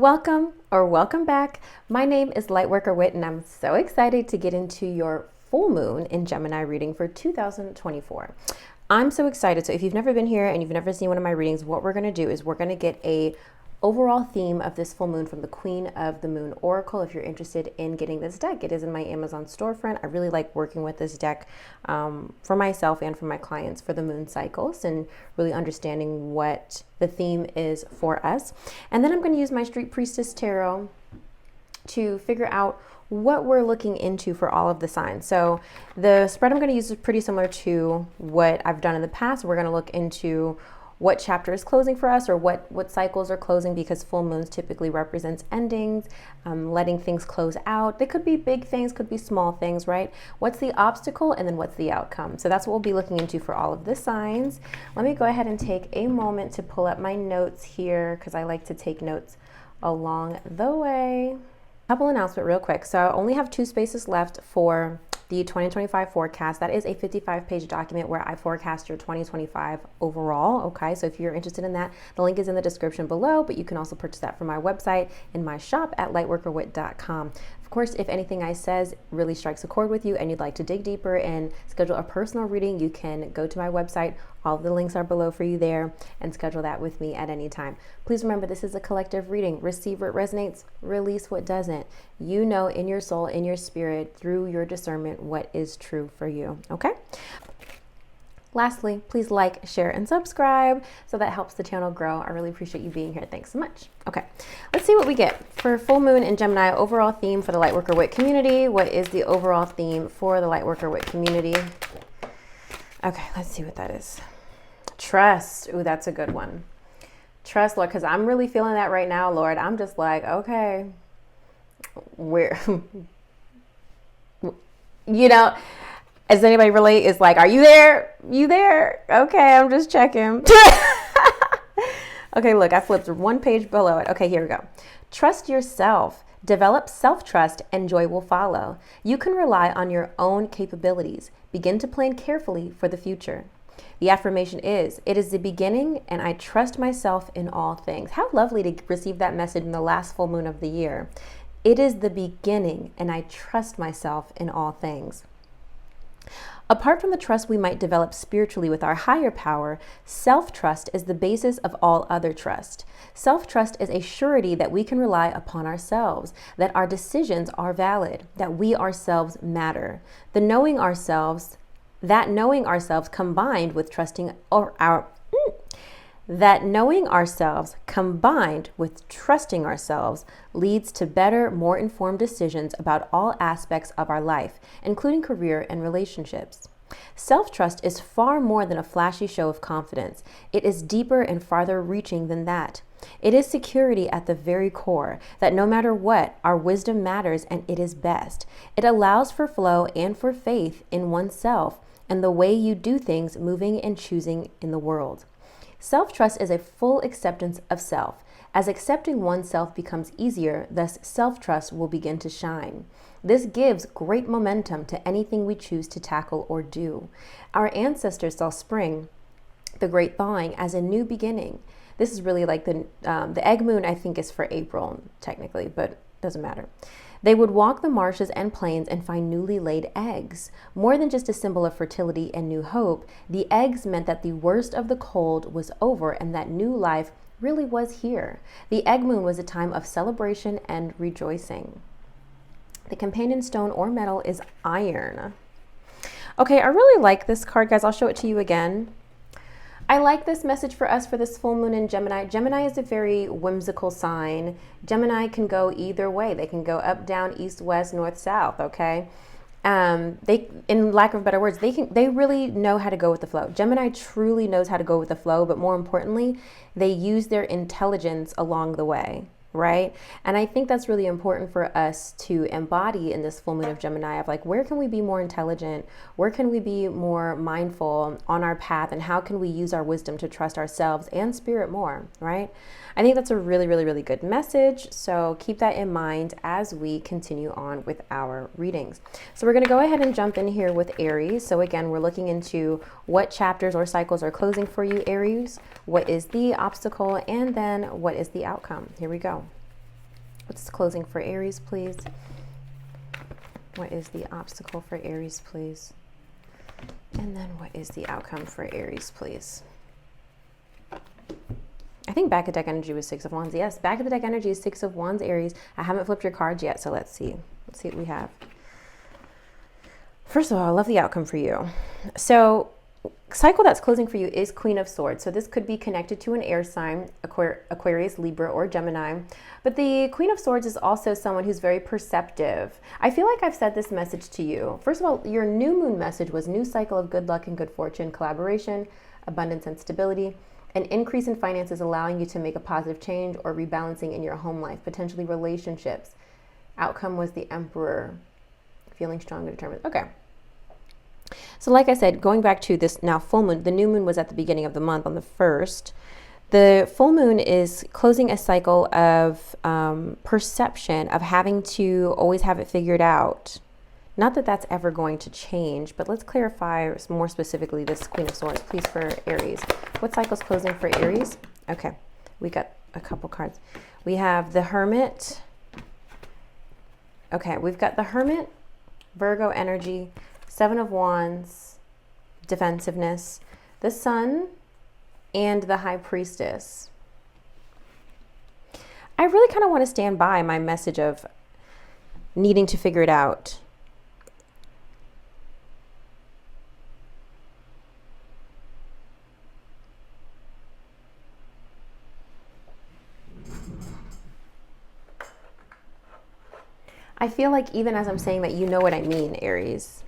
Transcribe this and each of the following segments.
Welcome back. My name is Lightworker Whit, and I'm so excited to get into your full moon in Gemini reading for 2024. I'm so excited. So if you've never been here and you've never seen one of my readings, what we're going to do is we're going to get a overall theme of this full moon from the Queen of the Moon Oracle. If you're interested in getting this deck, it is in my Amazon storefront. I really like working with this deck for myself and for my clients for the moon cycles and really understanding what the theme is for us. And then I'm going to use my Street Priestess Tarot to figure out what we're looking into for all of the signs. So the spread I'm going to use is pretty similar to what I've done in the past. We're going to look into what chapter is closing for us, or what cycles are closing, because full moons typically represents endings, letting things close out. They could be big things, could be small things, right? What's the obstacle and then what's the outcome? So that's what we'll be looking into for all of the signs. Let me go ahead and take a moment to pull up my notes here, because I like to take notes along the way. Couple announcement real quick. So I only have 2 spaces left for the 2025 forecast. That is a 55-page document where I forecast your 2025 overall. Okay, so if you're interested in that, the link is in the description below, but you can also purchase that from my website in my shop at lightworkerwhit.com. Of course, if anything I says really strikes a chord with you and you'd like to dig deeper and schedule a personal reading, you can go to my website. All of the links are below for you there, and schedule that with me at any time. Please remember, this is a collective reading. Receive what resonates, release what doesn't. You know in your soul, in your spirit, through your discernment, what is true for you, okay? Lastly, please like, share, and subscribe, so that helps the channel grow. I really appreciate you being here. Thanks so much. Okay, let's see what we get for full moon in Gemini. Overall theme for the Lightworker Whit community. What is the overall theme for the Lightworker Whit community? Okay, let's see what that is. Trust. Ooh, that's a good one. Trust, Lord, because I'm really feeling that right now, Lord. I'm just like, okay, where, you know, does anybody relate? It's like, are you there? You there? Okay, I'm just checking. Okay, look, I flipped 1 page below it. Okay, here we go. Trust yourself. Develop self-trust and joy will follow. You can rely on your own capabilities. Begin to plan carefully for the future. The affirmation is, it is the beginning and I trust myself in all things. How lovely to receive that message in the last full moon of the year. It is the beginning and I trust myself in all things. Apart from the trust we might develop spiritually with our higher power, self-trust is the basis of all other trust. Self-trust is a surety that we can rely upon ourselves, that our decisions are valid, that we ourselves matter. That knowing ourselves combined with trusting ourselves leads to better, more informed decisions about all aspects of our life, including career and relationships. Self-trust is far more than a flashy show of confidence. It is deeper and farther reaching than that. It is security at the very core, that no matter what, our wisdom matters and it is best. It allows for flow and for faith in oneself and the way you do things, moving and choosing in the world. Self-trust is a full acceptance of self. As accepting oneself becomes easier, thus self-trust will begin to shine. This gives great momentum to anything we choose to tackle or do. Our ancestors saw spring, the great thawing, as a new beginning. This is really like the egg moon, I think, is for April, technically, but doesn't matter. They would walk the marshes and plains and find newly laid eggs. More than just a symbol of fertility and new hope, the eggs meant that the worst of the cold was over and that new life really was here. The egg moon was a time of celebration and rejoicing. The companion stone or metal is iron. Okay, I really like this card, guys. I'll show it to you again. I like this message for us for this full moon in Gemini. Gemini is a very whimsical sign. Gemini can go either way. They can go up, down, east, west, north, south, okay? They, in lack of better words, they really know how to go with the flow. Gemini truly knows how to go with the flow, but more importantly, they use their intelligence along the way, right? And I think that's really important for us to embody in this full moon of Gemini, of like, where can we be more intelligent? Where can we be more mindful on our path? And how can we use our wisdom to trust ourselves and spirit more, right? I think that's a really, really, really good message. So keep that in mind as we continue on with our readings. So we're going to go ahead and jump in here with Aries. So again, we're looking into what chapters or cycles are closing for you, Aries. What is the obstacle? And then what is the outcome? Here we go. What's closing for Aries, please? What is the obstacle for Aries, please? And then what is the outcome for Aries, please? I think back of deck energy was 6 of Wands. Yes, back of the deck energy is 6 of Wands, Aries. I haven't flipped your cards yet, so let's see. Let's see what we have. First of all, I love the outcome for you. So cycle that's closing for you is Queen of Swords. So this could be connected to an air sign, Aquarius, Libra, or Gemini. But the Queen of Swords is also someone who's very perceptive. I feel like I've said this message to you. First of all, your new moon message was new cycle of good luck and good fortune, collaboration, abundance and stability, an increase in finances allowing you to make a positive change or rebalancing in your home life, potentially relationships. Outcome was the Emperor, feeling strong and determined. Okay. So like I said, going back to this now full moon, the new moon was at the beginning of the month on the 1st. The full moon is closing a cycle of perception, of having to always have it figured out. Not that that's ever going to change, but let's clarify more specifically this Queen of Swords, please, for Aries. What cycle's closing for Aries? Okay, we got a couple cards. We have the Hermit. Okay, we've got the Hermit, Virgo energy, 7 of Wands, defensiveness, the Sun, and the High Priestess. I really kind of want to stand by my message of needing to figure it out. I feel like even as I'm saying that, you know what I mean, Aries.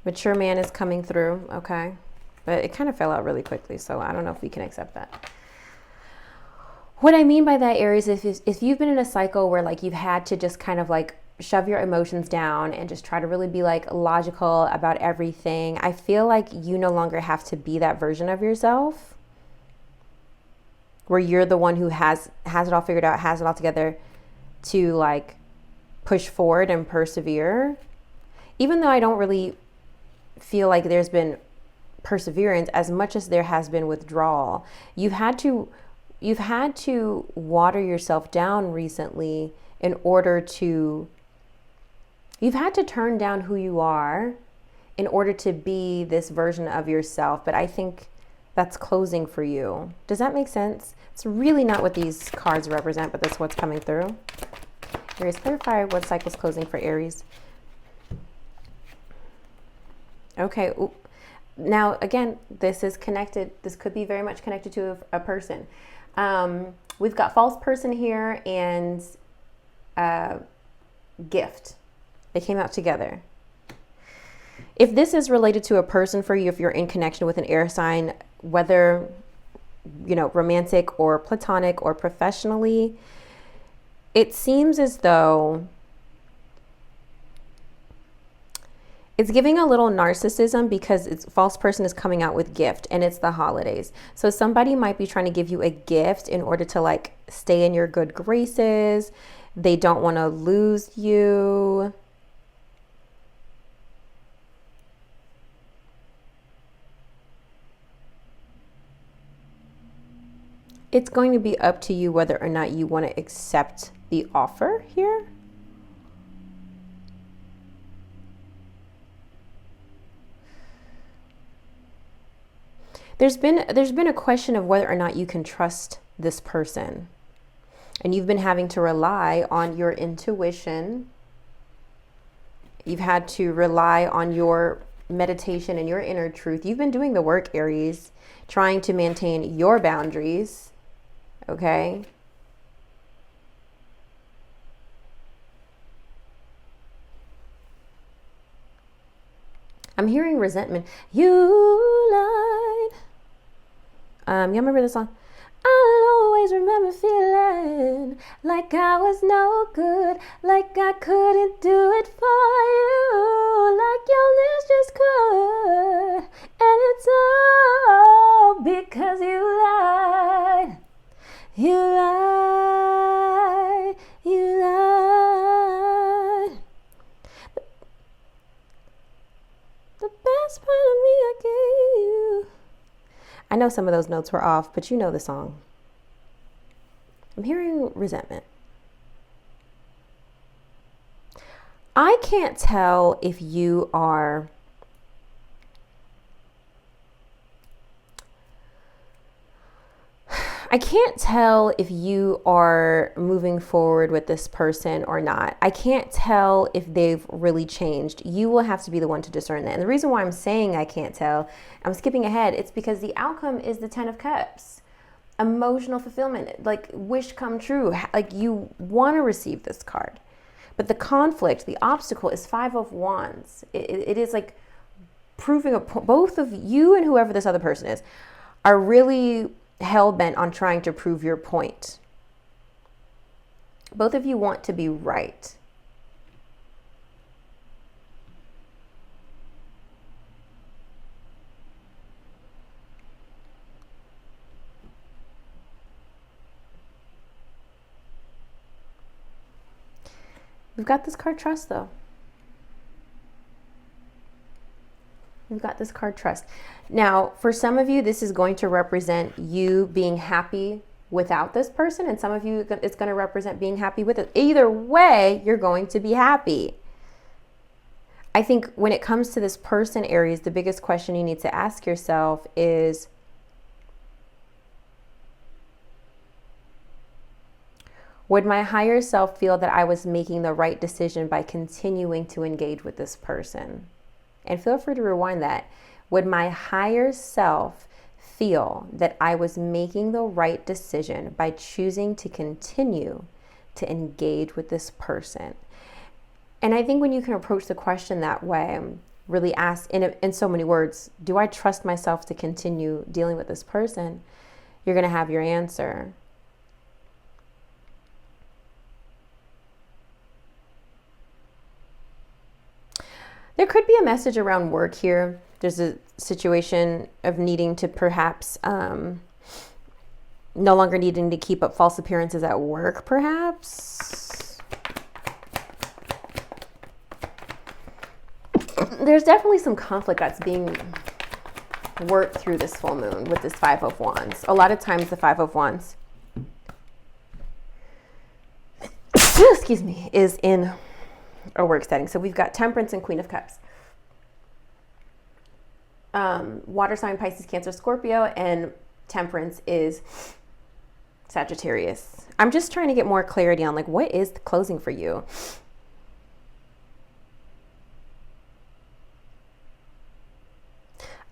Mature man is coming through, okay? But it kind of fell out really quickly, so I don't know if we can accept that. What I mean by that, Aries, if you've been in a cycle where like you've had to just kind of like shove your emotions down and just try to really be like logical about everything, I feel like you no longer have to be that version of yourself where you're the one who has it all figured out, has it all together to like push forward and persevere. Even though I don't really feel like there's been perseverance as much as there has been withdrawal. You've had to water yourself down recently in order to, you've had to turn down who you are in order to be this version of yourself. But I think that's closing for you. Does that make sense? It's really not what these cards represent, but that's what's coming through. Aries, clarify what cycle's closing for Aries. Okay. Ooh. Now, again, this is connected. This could be very much connected to a person. We've got false person here and gift. They came out together. If this is related to a person for you, if you're in connection with an air sign, whether, you know, romantic or platonic or professionally, it seems as though it's giving a little narcissism because it's false person is coming out with gift and it's the holidays. So somebody might be trying to give you a gift in order to like stay in your good graces. They don't want to lose you. It's going to be up to you whether or not you want to accept the offer here. There's been a question of whether or not you can trust this person. And you've been having to rely on your intuition. You've had to rely on your meditation and your inner truth. You've been doing the work, Aries, trying to maintain your boundaries. Okay? I'm hearing resentment. You lied. Y'all remember this song? I'll always remember feeling like I was no good, like I couldn't do it for you, like your lips just could, and it's all because you lied, you lied, you lied. The best part of me I gave you. I know some of those notes were off, but you know the song. I'm hearing resentment. I can't tell if you are moving forward with this person or not. I can't tell if they've really changed. You will have to be the one to discern that. And the reason why I'm saying I can't tell, I'm skipping ahead, it's because the outcome is the 10 of Cups. Emotional fulfillment, like wish come true. Like you want to receive this card. But the conflict, the obstacle is 5 of Wands. It is like proving both of you and whoever this other person is are really hell-bent on trying to prove your point. Both of you want to be right. We've got this card trust though. We've got this card trust. Now, for some of you, this is going to represent you being happy without this person. And some of you, it's going to represent being happy with it. Either way, you're going to be happy. I think when it comes to this person, Aries, the biggest question you need to ask yourself is, would my higher self feel that I was making the right decision by continuing to engage with this person? And feel free to rewind that. Would my higher self feel that I was making the right decision by choosing to continue to engage with this person? And I think when you can approach the question that way, really ask in so many words, do I trust myself to continue dealing with this person? You're going to have your answer. There could be a message around work here. There's a situation of needing to perhaps no longer needing to keep up false appearances at work, perhaps. There's definitely some conflict that's being worked through this full moon with this 5 of Wands. A lot of times the 5 of Wands, excuse me, is in a work setting. So we've got Temperance and Queen of Cups. Water sign, Pisces, Cancer, Scorpio, and Temperance is Sagittarius. I'm just trying to get more clarity on like what is the closing for you.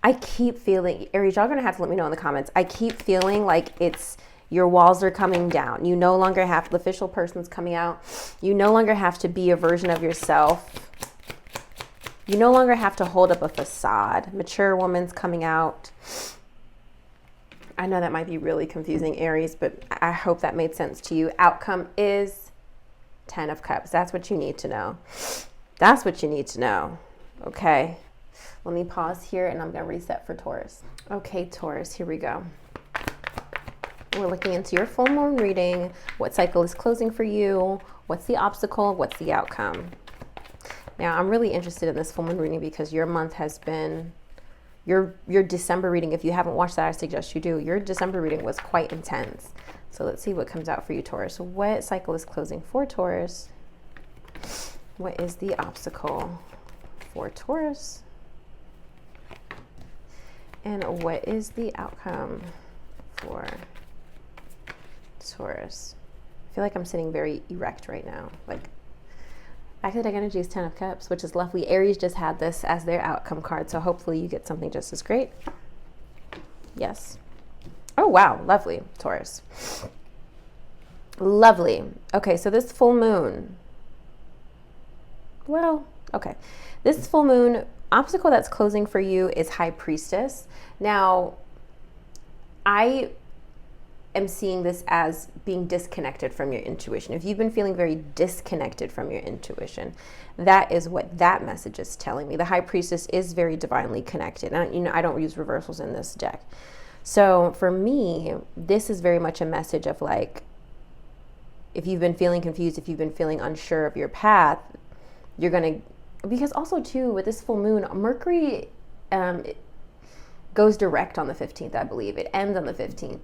I keep feeling, Aries, y'all gonna have to let me know in the comments. I keep feeling like it's your walls are coming down. You no longer have, the official person's coming out. You no longer have to be a version of yourself. You no longer have to hold up a facade. Mature woman's coming out. I know that might be really confusing, Aries, but I hope that made sense to you. Outcome is 10 of Cups. That's what you need to know. That's what you need to know. Okay. Let me pause here and I'm going to reset for Taurus. Okay, Taurus, here we go. We're looking into your full moon reading. What cycle is closing for you? What's the obstacle? What's the outcome? Now, I'm really interested in this full moon reading because your month has been, your December reading, if you haven't watched that, I suggest you do. Your December reading was quite intense. So let's see what comes out for you, Taurus. What cycle is closing for Taurus? What is the obstacle for Taurus? And what is the outcome for Taurus? I feel like I'm sitting very erect right now. Like, Academic energy is 10 of Cups, which is lovely. Aries just had this as their outcome card, so hopefully you get something just as great. Yes. Oh, wow. Lovely, Taurus. Lovely. Okay, so this full moon. Well, okay. This full moon, obstacle that's closing for you is High Priestess. Now, I am seeing this as being disconnected from your intuition. If you've been feeling very disconnected from your intuition, that is what that message is telling me. The High Priestess is very divinely connected. And, I don't use reversals in this deck. So for me, this is very much a message of like, if you've been feeling confused, if you've been feeling unsure of your path, you're going to, because also too, with this full moon, Mercury it goes direct on the 15th, I believe. It ends on the 15th.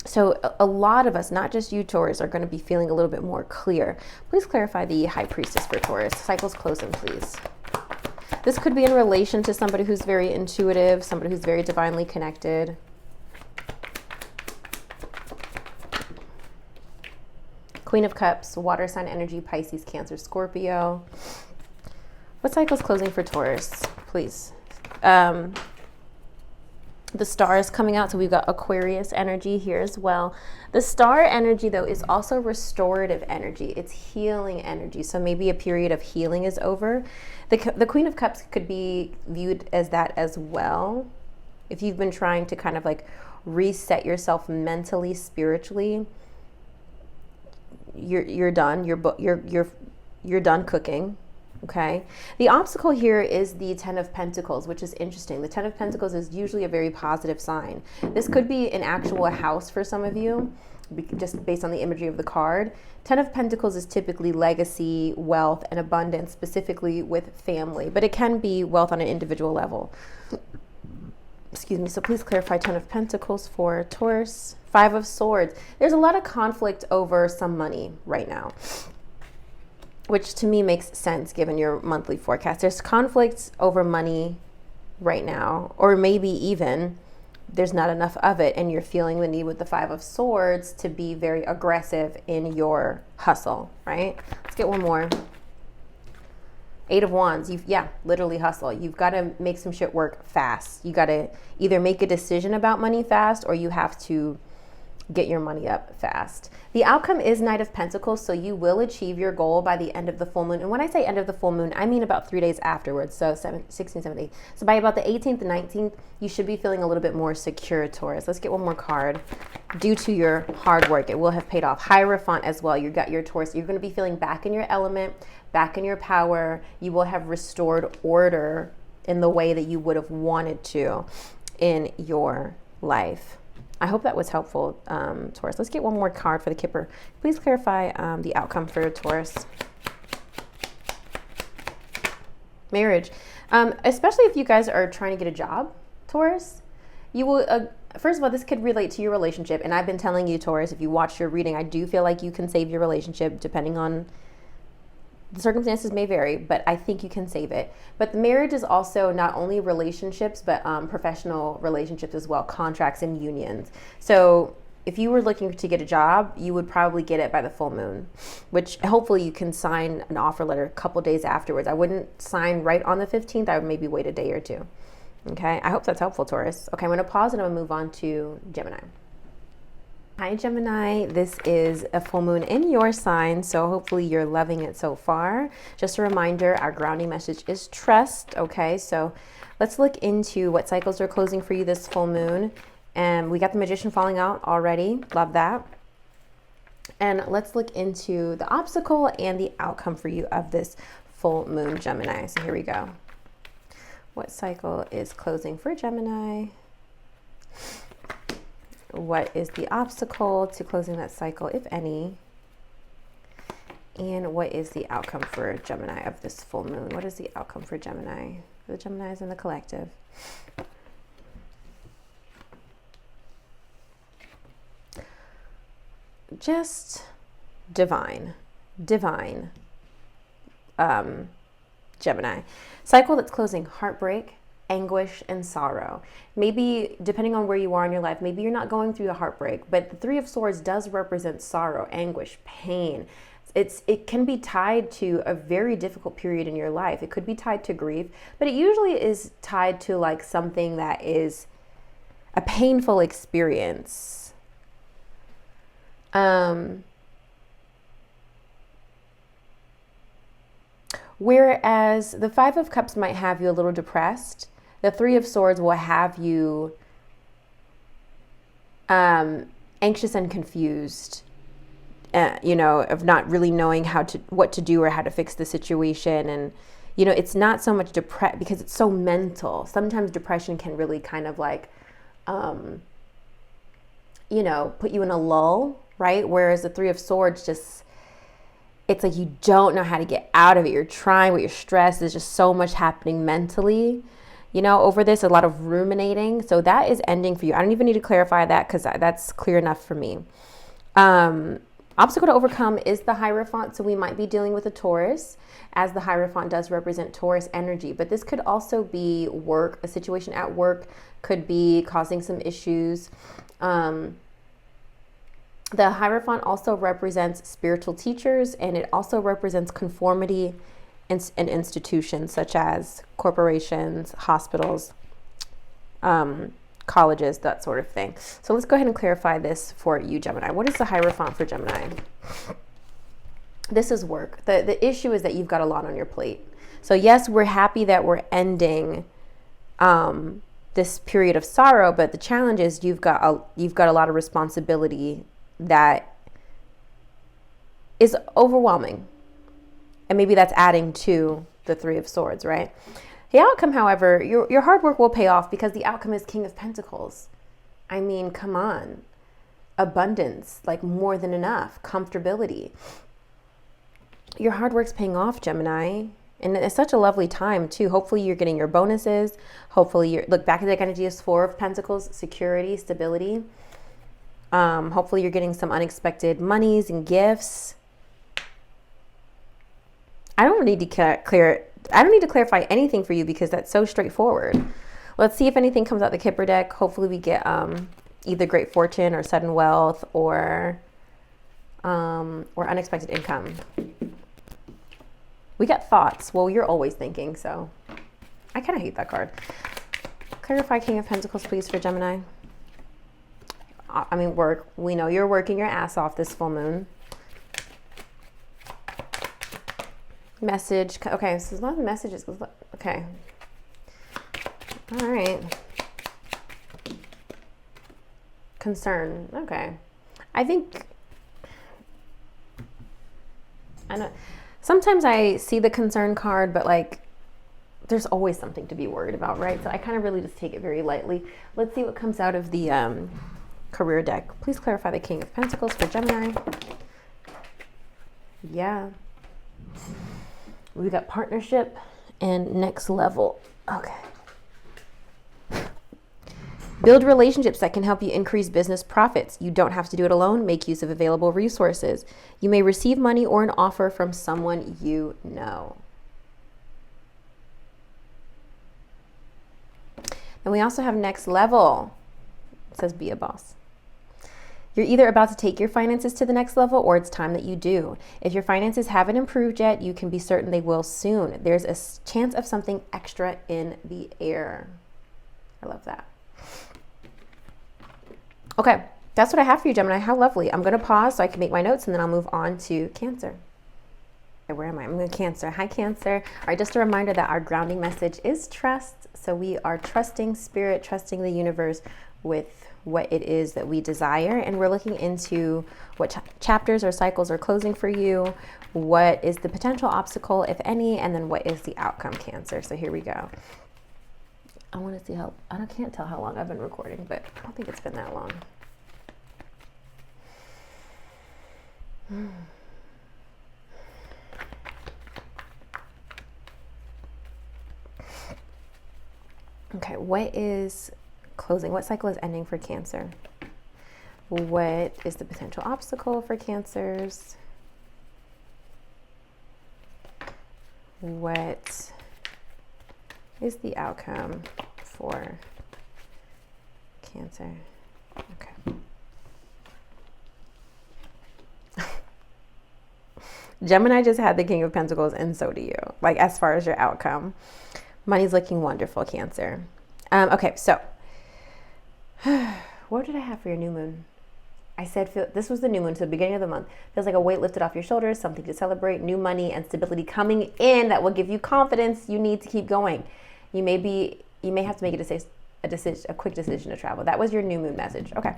So a lot of us, not just you Taurus, are going to be feeling a little bit more clear. Please clarify the High Priestess for Taurus. Cycles closing, please. This could be in relation to somebody who's very intuitive, somebody who's very divinely connected. Queen of Cups, water sign energy, Pisces, Cancer, Scorpio. What cycle's closing for Taurus, please? The star is coming out, so we've got Aquarius energy here as well. The star energy, though, is also restorative energy. It's healing energy, so maybe a period of healing is over. The Queen of Cups could be viewed as that as well. If you've been trying to kind of like reset yourself mentally, spiritually, you're done. You're done cooking. Okay. The obstacle here is the Ten of Pentacles, which is interesting. The Ten of Pentacles is usually a very positive sign. This could be an actual house for some of you, just based on the imagery of the card. Ten of Pentacles is typically legacy, wealth, and abundance, specifically with family, but it can be wealth on an individual level. Excuse me. So please clarify Ten of Pentacles for Taurus. Five of Swords. There's a lot of conflict over some money right now, which to me makes sense given your monthly forecast. There's conflicts over money right now, or maybe even there's not enough of it and you're feeling the need with the Five of Swords to be very aggressive in your hustle, right? Let's get one more. Eight of Wands. Literally hustle. You've got to make some shit work fast. You got to either make a decision about money fast, or you have to get your money up fast. The outcome is Knight of Pentacles, so you will achieve your goal by the end of the full moon. And when I say end of the full moon, I mean about 3 days afterwards, so 16, 17. So by about the 18th and 19th, you should be feeling a little bit more secure, Taurus. Let's get one more card. Due to your hard work, it will have paid off. Hierophant as well. You got your Taurus. You're going to be feeling back in your element, back in your power. You will have restored order in the way that you would have wanted to in your life. I hope that was helpful, Taurus. Let's get one more card for the Kipper. Please clarify the outcome for Taurus. Marriage. Especially if you guys are trying to get a job, Taurus, you will, first of all, this could relate to your relationship. And I've been telling you, Taurus, if you watch your reading, I do feel like you can save your relationship depending on the circumstances may vary, but I think you can save it. But the marriage is also not only relationships, but professional relationships as well, contracts and unions. So if you were looking to get a job, you would probably get it by the full moon, which hopefully you can sign an offer letter a couple days afterwards. I wouldn't sign right on the 15th. I would maybe wait a day or two. Okay, I hope that's helpful, Taurus. Okay, I'm going to pause and I'm going to move on to Gemini. Hi, Gemini. This is a full moon in your sign, so hopefully you're loving it so far. Just a reminder, our grounding message is trust, okay? So let's look into what cycles are closing for you this full moon. And we got the Magician falling out already. Love that. And let's look into the obstacle and the outcome for you of this full moon, Gemini. So here we go. What cycle is closing for Gemini? What is the obstacle to closing that cycle, if any? And what is the outcome for Gemini of this full moon? What is the outcome for Gemini? For the Geminis in the collective. Just divine. Gemini. Cycle that's closing heartbreak, anguish, and sorrow. Maybe depending on where you are in your life, maybe you're not going through a heartbreak, but the Three of Swords does represent sorrow, anguish, pain. It can be tied to a very difficult period in your life. It could be tied to grief, but it usually is tied to like something that is a painful experience. Whereas the Five of Cups might have you a little depressed, the Three of Swords will have you anxious and confused, of not really knowing what to do or how to fix the situation. And, it's not so much because it's so mental. Sometimes depression can really kind of like, put you in a lull, right? Whereas the Three of Swords it's like you don't know how to get out of it. You're trying, but you're stressed. There's just so much happening mentally. over this, a lot of ruminating. So that is ending for you. I don't even need to clarify that because that's clear enough for me. Obstacle to overcome is the Hierophant. So we might be dealing with a Taurus, as the Hierophant does represent Taurus energy. But this could also be work. A situation at work could be causing some issues. The Hierophant also represents spiritual teachers, and it also represents conformity in institutions such as corporations, hospitals, colleges, that sort of thing. So let's go ahead and clarify this for you, Gemini. What is the Hierophant for Gemini? This is work. The issue is that you've got a lot on your plate. So yes, we're happy that we're ending this period of sorrow, but the challenge is you've got a lot of responsibility that is overwhelming. And maybe that's adding to the Three of Swords, right? The outcome, however, your hard work will pay off because the outcome is King of Pentacles. I mean, come on. Abundance, like more than enough, comfortability. Your hard work's paying off, Gemini. And it's such a lovely time too. Hopefully you're getting your bonuses. Hopefully look, back at the energy is Four of Pentacles, security, stability. Hopefully you're getting some unexpected monies and gifts. I don't need to clarify anything for you because that's so straightforward. Let's see if anything comes out the Kipper deck. Hopefully we get either great fortune or sudden wealth or unexpected income. We got thoughts. Well, you're always thinking, so I kind of hate that card. Clarify King of Pentacles, please, for Gemini. I mean, work. We know you're working your ass off this full moon. Message. Okay, so there's a lot of messages. Okay. All right. Concern. Okay. I know. Sometimes I see the concern card, but like, there's always something to be worried about, right? So I kind of really just take it very lightly. Let's see what comes out of the career deck. Please clarify the King of Pentacles for Gemini. Yeah. We got partnership and next level. Okay. Build relationships that can help you increase business profits. You don't have to do it alone. Make use of available resources. You may receive money or an offer from someone you know. And we also have next level. It says be a boss. You're either about to take your finances to the next level or it's time that you do. If your finances haven't improved yet, you can be certain they will soon. There's a chance of something extra in the air. I love that. Okay, that's what I have for you, Gemini. How lovely. I'm going to pause so I can make my notes and then I'll move on to Cancer. Okay, where am I? I'm going to Cancer. Hi, Cancer. All right, just a reminder that our grounding message is trust. So we are trusting spirit, trusting the universe with what it is that we desire. And we're looking into what chapters or cycles are closing for you. What is the potential obstacle, if any, and then what is the outcome, Cancer. So here we go. I want to see how, can't tell how long I've been recording, but I don't think it's been that long. Okay, what is closing? What cycle is ending for Cancer? What is the potential obstacle for Cancers? What is the outcome for Cancer? Okay. Gemini just had the King of Pentacles, and so do you. Like, as far as your outcome, money's looking wonderful, Cancer. Okay, so what did I have for your new moon? I said this was the new moon, so the beginning of the month. Feels like a weight lifted off your shoulders, something to celebrate, new money and stability coming in that will give you confidence you need to keep going. You may have to make a quick decision to travel. That was your new moon message. Okay.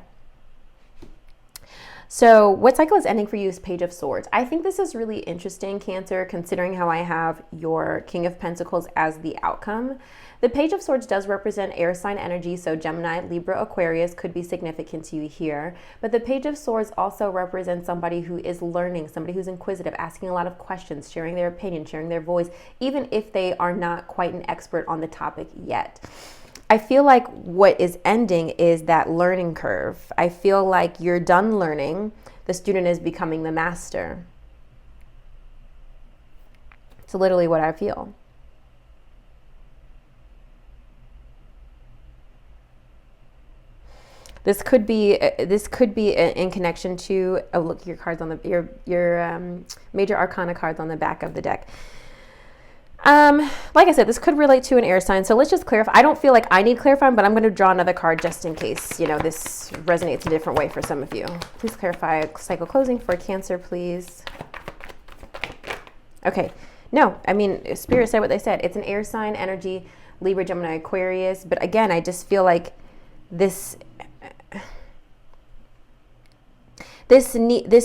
So what cycle is ending for you is Page of Swords. I think this is really interesting, Cancer, considering how I have your King of Pentacles as the outcome. The Page of Swords does represent air sign energy, so Gemini, Libra, Aquarius could be significant to you here. But the Page of Swords also represents somebody who is learning, somebody who's inquisitive, asking a lot of questions, sharing their opinion, sharing their voice, even if they are not quite an expert on the topic yet. I feel like what is ending is that learning curve. I feel like you're done learning. The student is becoming the master. It's literally what I feel. This could be in connection to, oh look, your cards on the your major arcana cards on the back of the deck. Like I said, this could relate to an air sign. So let's just clarify. I don't feel like I need clarifying, but I'm going to draw another card just in case, you know, this resonates a different way for some of you. Please clarify cycle closing for Cancer, please. Okay. No, I mean, Spirit said what they said. It's an air sign energy, Libra, Gemini, Aquarius. But again, I just feel like this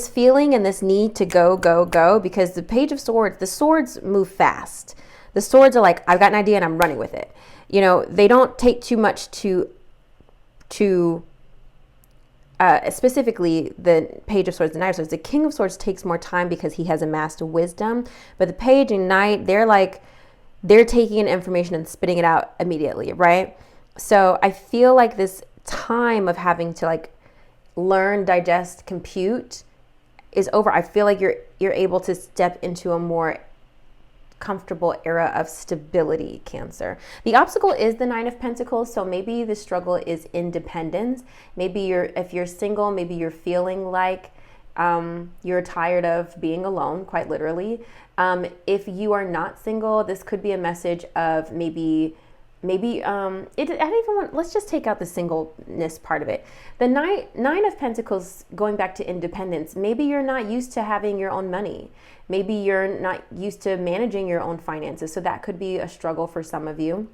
feeling and this need to go, because the Page of Swords, the swords move fast. The swords are like, I've got an idea and I'm running with it. You know, they don't take too much to specifically the Page of Swords, the Knight of Swords. The King of Swords takes more time because he has amassed wisdom. But the Page and Knight, they're taking in information and spitting it out immediately, right? So I feel like this time of having to like learn, digest, compute is over. I feel like you're able to step into a more comfortable era of stability, Cancer. The obstacle is the Nine of Pentacles, so maybe the struggle is independence. Maybe if you're single, maybe you're feeling like you're tired of being alone, quite literally. If you are not single, this could be a message of maybe let's just take out the singleness part of it. The nine of Pentacles, going back to independence, maybe you're not used to having your own money. Maybe you're not used to managing your own finances. So that could be a struggle for some of you.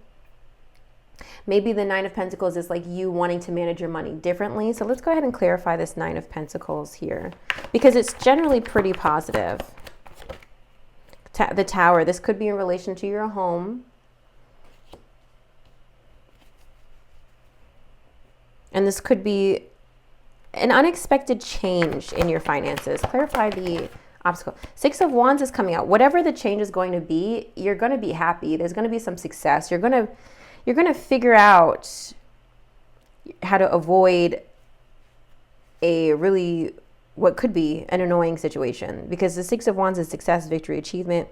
Maybe the Nine of Pentacles is like you wanting to manage your money differently. So let's go ahead and clarify this Nine of Pentacles here, because it's generally pretty positive. The Tower, this could be in relation to your home. And this could be an unexpected change in your finances. Clarify the obstacle. Six of Wands is coming out. Whatever the change is going to be, you're going to be happy. There's going to be some success. You're going to figure out how to avoid what could be an annoying situation, because the Six of Wands is success, victory, achievement.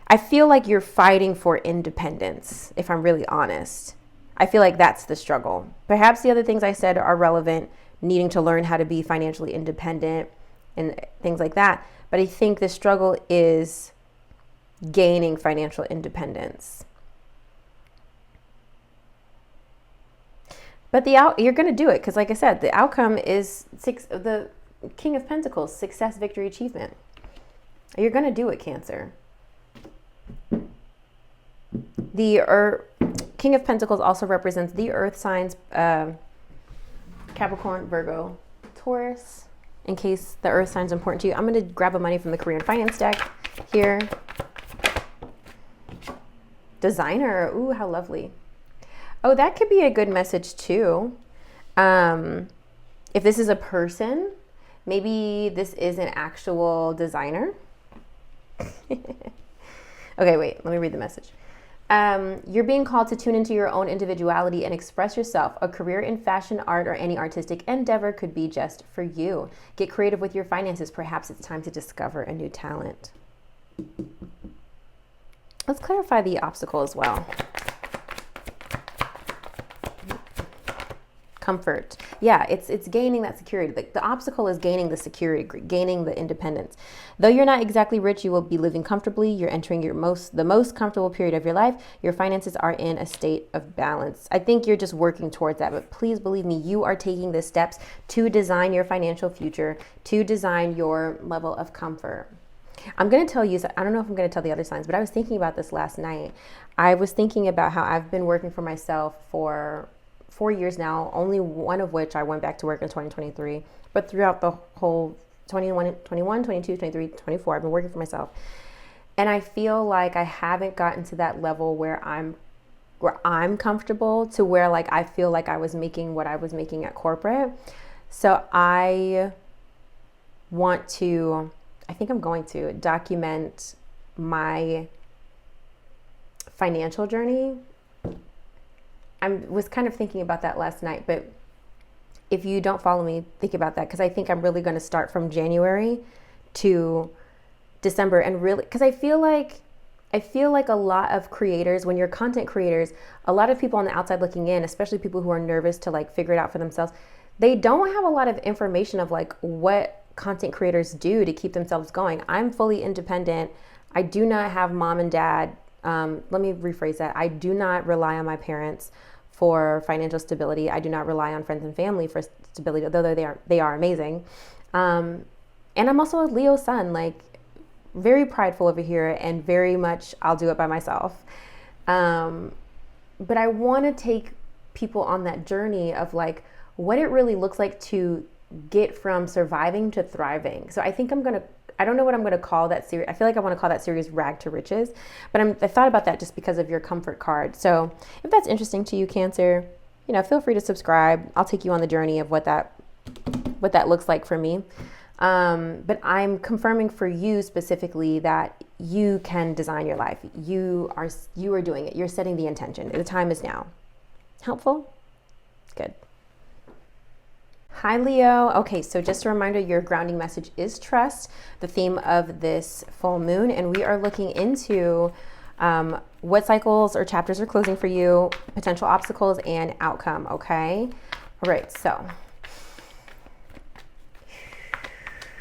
I feel like you're fighting for independence, if I'm really honest. I feel like that's the struggle. Perhaps the other things I said are relevant, needing to learn how to be financially independent and things like that. But I think the struggle is gaining financial independence. But you're going to do it, because like I said, the outcome is the King of Pentacles, success, victory, achievement. You're going to do it, Cancer. The King of Pentacles also represents the earth signs, Capricorn, Virgo, Taurus, in case the earth sign is important to you. I'm going to grab a money from the career and finance deck here. Designer. Ooh, how lovely. Oh, that could be a good message too. If this is a person, maybe this is an actual designer. Okay, wait, let me read the message. You're being called to tune into your own individuality and express yourself. A career in fashion, art, or any artistic endeavor could be just for you. Get creative with your finances. Perhaps it's time to discover a new talent. Let's clarify the obstacle as well. Comfort. Yeah, it's gaining that security. The obstacle is gaining the security, gaining the independence. Though you're not exactly rich, you will be living comfortably. You're entering the most comfortable period of your life. Your finances are in a state of balance. I think you're just working towards that, but please believe me, you are taking the steps to design your financial future, to design your level of comfort. I'm going to tell you, I don't know if I'm going to tell the other signs, but I was thinking about this last night. I was thinking about how I've been working for myself for 4 years now, only one of which I went back to work in 2023. But throughout the whole 21, 22, 23, 24, I've been working for myself. And I feel like I haven't gotten to that level where I'm comfortable, to where like I feel like I was making what I was making at corporate. So I think I'm going to document my financial journey. I was kind of thinking about that last night, but if you don't follow me, think about that, because I think I'm really going to start from January to December, and really, because I feel like a lot of creators, when you're content creators, a lot of people on the outside looking in, especially people who are nervous to like figure it out for themselves, they don't have a lot of information of like what content creators do to keep themselves going. I'm fully independent. I do not have mom and dad. Let me rephrase that. I do not rely on my parents for financial stability. I do not rely on friends and family for stability, though they are amazing. And I'm also a Leo sun, like very prideful over here, and very much I'll do it by myself. But I want to take people on that journey of like what it really looks like to get from surviving to thriving. So I think I don't know what I'm going to call that series. I feel like I want to call that series Rag to Riches, but I thought about that just because of your comfort card. So if that's interesting to you, Cancer, feel free to subscribe. I'll take you on the journey of what that looks like for me. But I'm confirming for you specifically that you can design your life. You are doing it. You're setting the intention. The time is now. Helpful? Good. Hi, Leo. Okay, so just a reminder, your grounding message is trust, the theme of this full moon, and we are looking into what cycles or chapters are closing for you, potential obstacles, and outcome, okay? All right, so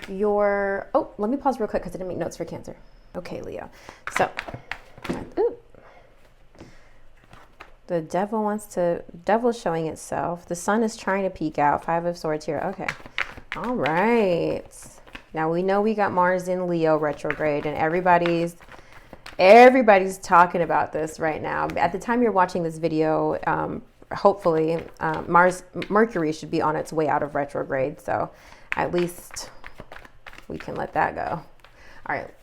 let me pause real quick because I didn't make notes for Cancer. Okay, Leo. So, the devil's showing itself. The sun is trying to peek out. 5 of Swords here. Okay. All right. Now we know we got Mars in Leo retrograde, and everybody's talking about this right now. At the time you're watching this video, hopefully Mercury should be on its way out of retrograde. So at least we can let that go. All right.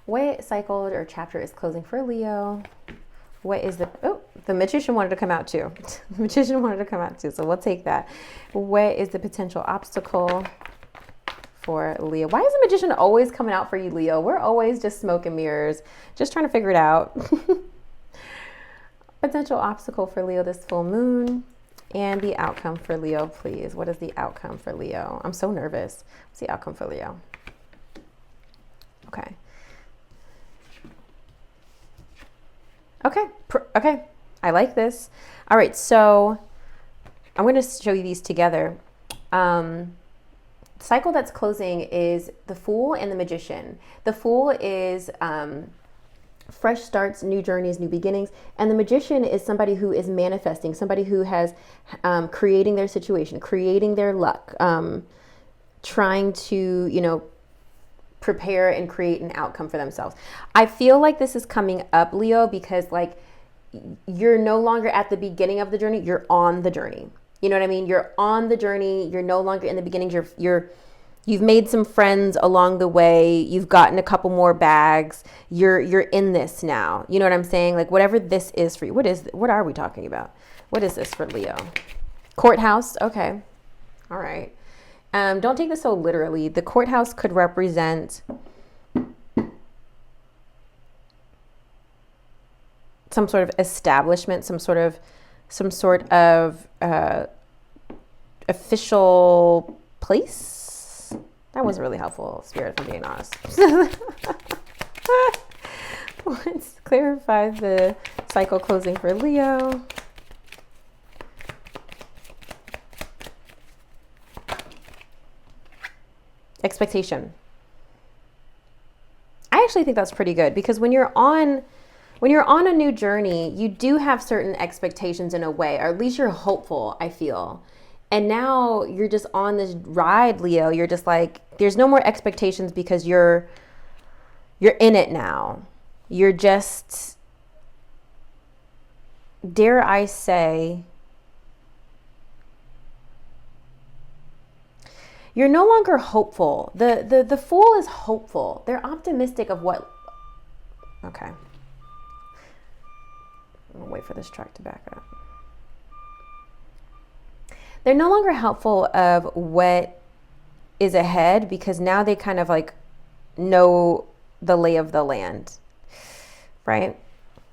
What cycle or chapter is closing for Leo? What is the Magician wanted to come out too. The Magician wanted to come out too, so we'll take that. What is the potential obstacle for Leo? Why is the Magician always coming out for you, Leo? We're always just smoke and mirrors, just trying to figure it out. Potential obstacle for Leo this full moon, and the outcome for Leo, please. What is the outcome for Leo? I'm so nervous. What's the outcome for Leo? Okay. Okay, I like this. All right, so I'm going to show you these together. Cycle that's closing is the Fool and the Magician. The Fool is fresh starts, new journeys, new beginnings. And the Magician is somebody who is manifesting, somebody who has creating their situation, creating their luck, trying to, prepare and create an outcome for themselves. I feel like this is coming up, Leo, because like you're no longer at the beginning of the journey, you're on the journey. You know what I mean? You're on the journey. You're no longer in the beginning. You've made some friends along the way. You've gotten a couple more bags. You're in this now. You know what I'm saying? Like whatever this is for you. What are we talking about? What is this for Leo? Courthouse. Okay. All right. Don't take this so literally. The courthouse could represent some sort of establishment, some sort of official place. That wasn't really helpful, Spirit, if I'm being honest. Let's clarify the cycle closing for Leo. Expectation. I actually think that's pretty good, because when you're on a new journey, you do have certain expectations in a way, or at least you're hopeful, I feel. And now you're just on this ride, Leo. You're just like, there's no more expectations because you're in it now. You're just, dare I say, You're no longer hopeful. The Fool is hopeful. They're optimistic of what... Okay. I'm going to wait for this track to back up. They're no longer helpful of what is ahead because now they kind of like know the lay of the land, right?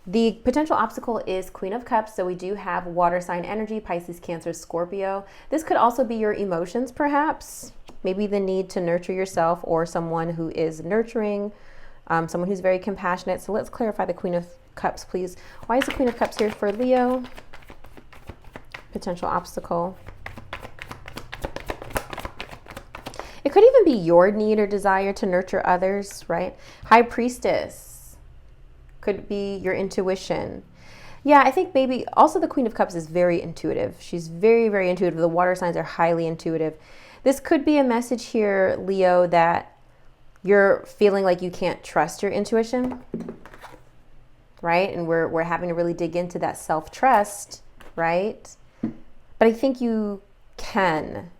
The potential obstacle is Queen of Cups. So we do have water sign energy, Pisces, Cancer, Scorpio. This could also be your emotions, perhaps. Maybe the need to nurture yourself or someone who is nurturing, someone who's very compassionate. So let's clarify the Queen of Cups, please. Why is the Queen of Cups here for Leo? Potential obstacle. It could even be your need or desire to nurture others, right? High Priestess could be your intuition. Yeah, I think maybe also the Queen of Cups is very intuitive. She's very, very intuitive. The water signs are highly intuitive. This could be a message here, Leo, that you're feeling like you can't trust your intuition, right? And we're having to really dig into that self-trust, right? But I think you can.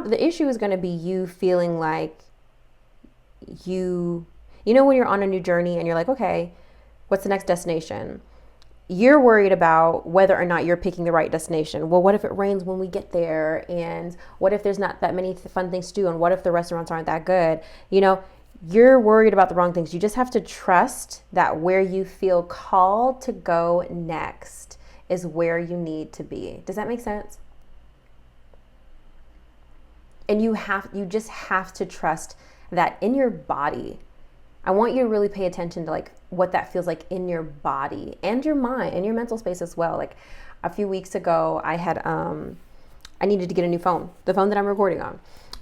The issue is going to be you feeling like you know, when you're on a new journey and you're like, okay, what's the next destination? You're worried about whether or not you're picking the right destination. Well, what if it rains when we get there? And what if there's not that many fun things to do? And what if the restaurants aren't that good? You know, you're worried about the wrong things. You just have to trust that where you feel called to go next is where you need to be. Does that make sense? And you just have to trust that in your body. I want you to really pay attention to like what that feels like in your body and your mind and your mental space as well. Like a few weeks ago, I had I needed to get a new phone, the phone that I'm recording on,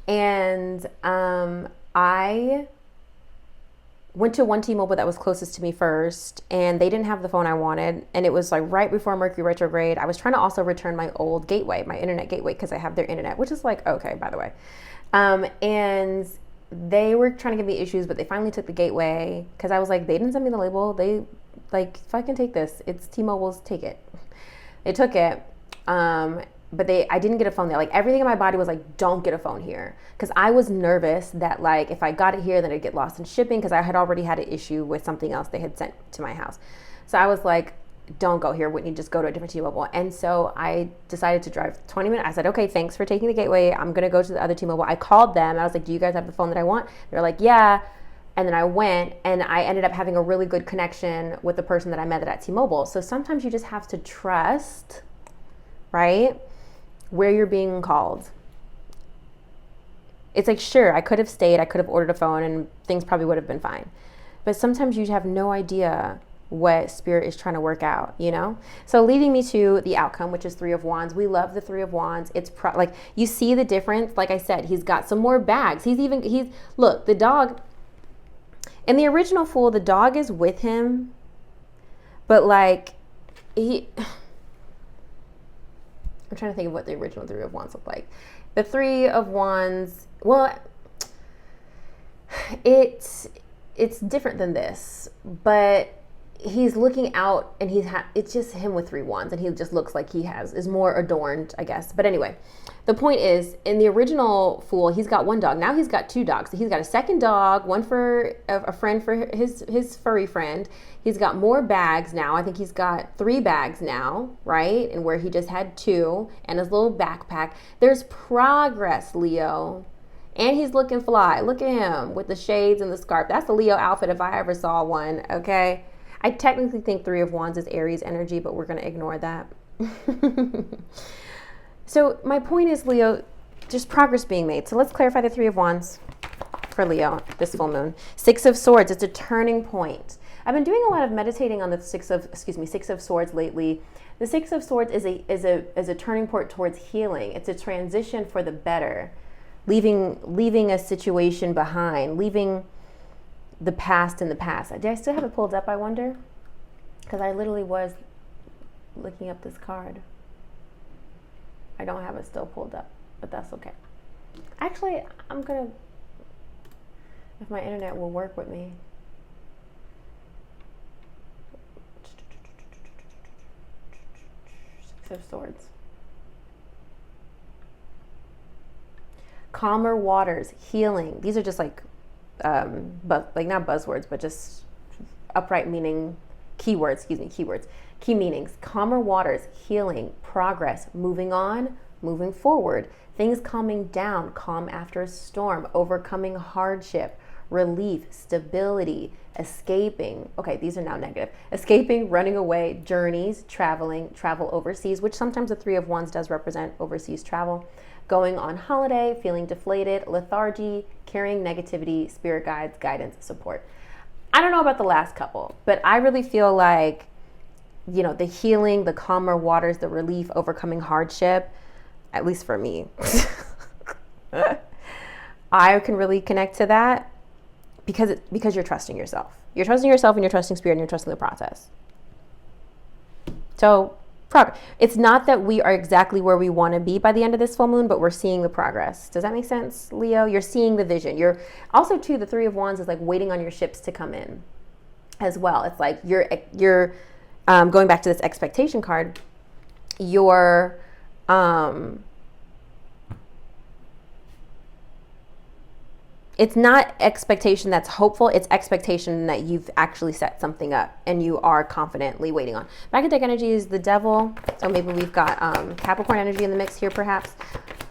and I went to one T-Mobile that was closest to me first, and they didn't have the phone I wanted, and it was like right before Mercury retrograde. I was trying to also return my old gateway, my internet gateway, because I have their internet, which is like okay, by the way, and they were trying to give me issues, but they finally took the gateway because I was like, they didn't send me the label. They like, if I can take this, it's T-Mobile's, take it. They took it, but I didn't get a phone there. Like everything in my body was like, don't get a phone here, because I was nervous that like if I got it here, then it'd get lost in shipping, because I had already had an issue with something else they had sent to my house. So I was like, don't go here, Whitney, just go to a different T-Mobile. And so I decided to drive 20 minutes. I said, okay, thanks for taking the gateway. I'm going to go to the other T-Mobile. I called them. I was like, do you guys have the phone that I want? They're like, yeah. And then I went, and I ended up having a really good connection with the person that I met at T-Mobile. So sometimes you just have to trust, right, where you're being called. It's like, sure, I could have stayed. I could have ordered a phone and things probably would have been fine. But sometimes you have no idea what spirit is trying to work out, you know? So leading me to the outcome, which is Three of Wands. We love the Three of Wands. It's like, you see the difference. Like I said, he's got some more bags. Look, the dog, in the original Fool, the dog is with him, but like, I'm trying to think of what the original Three of Wands looked like. The Three of Wands, well, it's different than this, but he's looking out, and it's just him with three wands, and he just looks like is more adorned, I guess. But anyway, the point is, in the original Fool, he's got one dog. Now he's got two dogs. So he's got a second dog, one for a friend for his furry friend. He's got more bags now. I think he's got 3 bags now, right? And where he just had 2, and his little backpack. There's progress, Leo. And he's looking fly. Look at him with the shades and the scarf. That's the Leo outfit if I ever saw one, okay? I technically think Three of Wands is Aries energy, but we're going to ignore that. So my point is, Leo, just progress being made. So let's clarify the Three of Wands for Leo this full moon. 6 of Swords, it's a turning point. I've been doing a lot of meditating on the Six of Swords lately. The 6 of Swords is a turning point towards healing. It's a transition for the better, leaving a situation behind, leaving the past in the past. Do I still have it pulled up, I wonder? Because I literally was looking up this card. I don't have it still pulled up, but that's okay. Actually, I'm gonna, if my internet will work with me. Six of Swords. Calmer waters, healing. These are just like, but like not buzzwords, but just upright meaning keywords, key meanings. Calmer waters, healing, progress, moving on, moving forward, things calming down, calm after a storm, overcoming hardship, relief, stability, escaping. Okay, these are now negative. Escaping, running away, journeys, traveling, travel overseas, which sometimes the Three of Wands does represent overseas travel. Going on holiday, feeling deflated, lethargy, carrying negativity, spirit guides, guidance, support. I don't know about the last couple, but I really feel like, you know, the healing, the calmer waters, the relief, overcoming hardship, at least for me, I can really connect to that because you're trusting yourself. You're trusting yourself and you're trusting spirit and you're trusting the process. So it's not that we are exactly where we want to be by the end of this full moon, but we're seeing the progress. Does that make sense, Leo? You're seeing the vision. You're also, too, the Three of Wands is like waiting on your ships to come in as well. It's like you're going back to this expectation card. It's not expectation that's hopeful. It's expectation that you've actually set something up and you are confidently waiting on. Back in deck energy is the Devil. So maybe we've got Capricorn energy in the mix here, perhaps.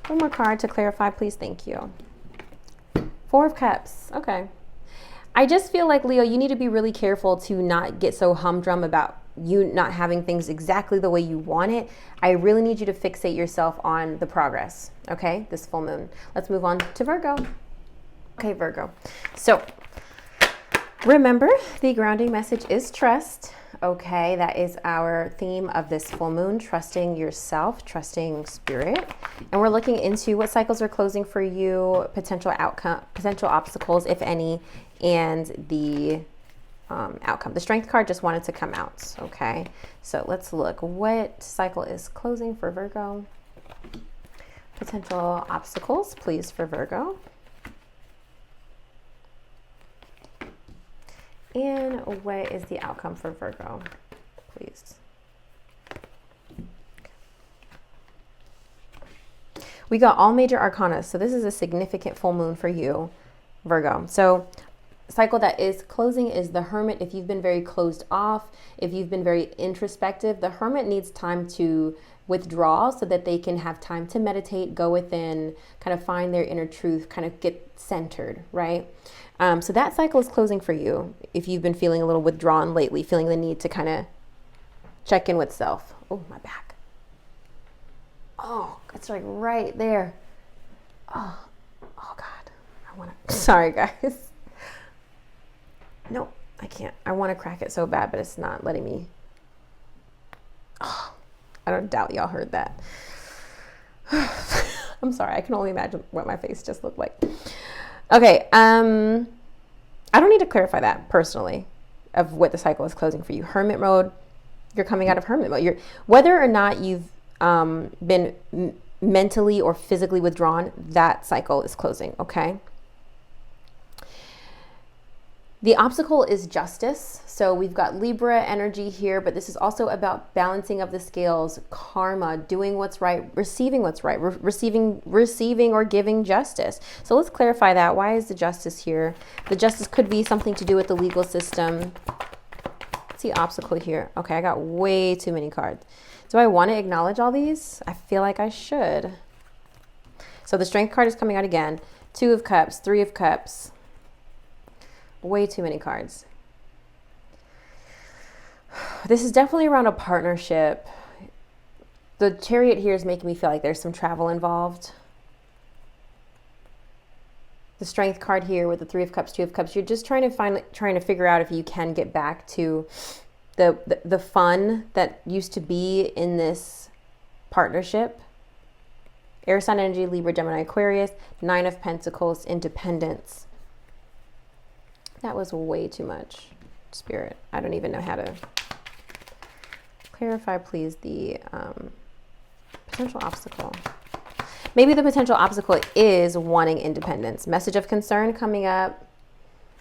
One more card to clarify, please. Thank you. Four of Cups. Okay. I just feel like, Leo, you need to be really careful to not get so humdrum about you not having things exactly the way you want it. I really need you to fixate yourself on the progress, okay? This full moon. Let's move on to Virgo. Okay, Virgo. So remember, the grounding message is trust. Okay, that is our theme of this full moon, trusting yourself, trusting spirit. And we're looking into what cycles are closing for you, potential outcome, potential obstacles, if any, and the outcome. The Strength card just wanted to come out. Okay, so let's look. What cycle is closing for Virgo? Potential obstacles, please, for Virgo. And what is the outcome for Virgo, please? We got all major arcana, so this is a significant full moon for you, Virgo. So cycle that is closing is the Hermit. If you've been very closed off, if you've been very introspective, the Hermit needs time to withdraw so that they can have time to meditate, go within, kind of find their inner truth, kind of get centered, right? So that cycle is closing for you. If you've been feeling a little withdrawn lately, feeling the need to kind of check in with self. Oh, my back. Oh, it's like right there. Oh God. Sorry, guys. No, I can't. I want to crack it so bad, but it's not letting me. Oh, I don't doubt y'all heard that. I'm sorry. I can only imagine what my face just looked like. Okay, I don't need to clarify that personally of what the cycle is closing for you. Hermit mode, you're coming out of hermit mode. Whether or not you've been mentally or physically withdrawn, that cycle is closing, okay? The obstacle is justice. So we've got Libra energy here, but this is also about balancing of the scales, karma, doing what's right, receiving what's right, receiving or giving justice. So let's clarify that. Why is the justice here? The justice could be something to do with the legal system. What's the obstacle here? Okay, I got way too many cards. Do I want to acknowledge all these? I feel like I should. So the Strength card is coming out again. Two of Cups, Three of Cups. Way too many cards. This is definitely around a partnership. The Chariot here is making me feel like there's some travel involved. The Strength card here with the Three of Cups, Two of Cups. You're just trying to figure out if you can get back to the fun that used to be in this partnership. Air sign energy, Libra, Gemini, Aquarius. Nine of Pentacles, independence. That was way too much, Spirit. I don't even know how to clarify, please, the potential obstacle. Maybe the potential obstacle is wanting independence. Message of concern coming up.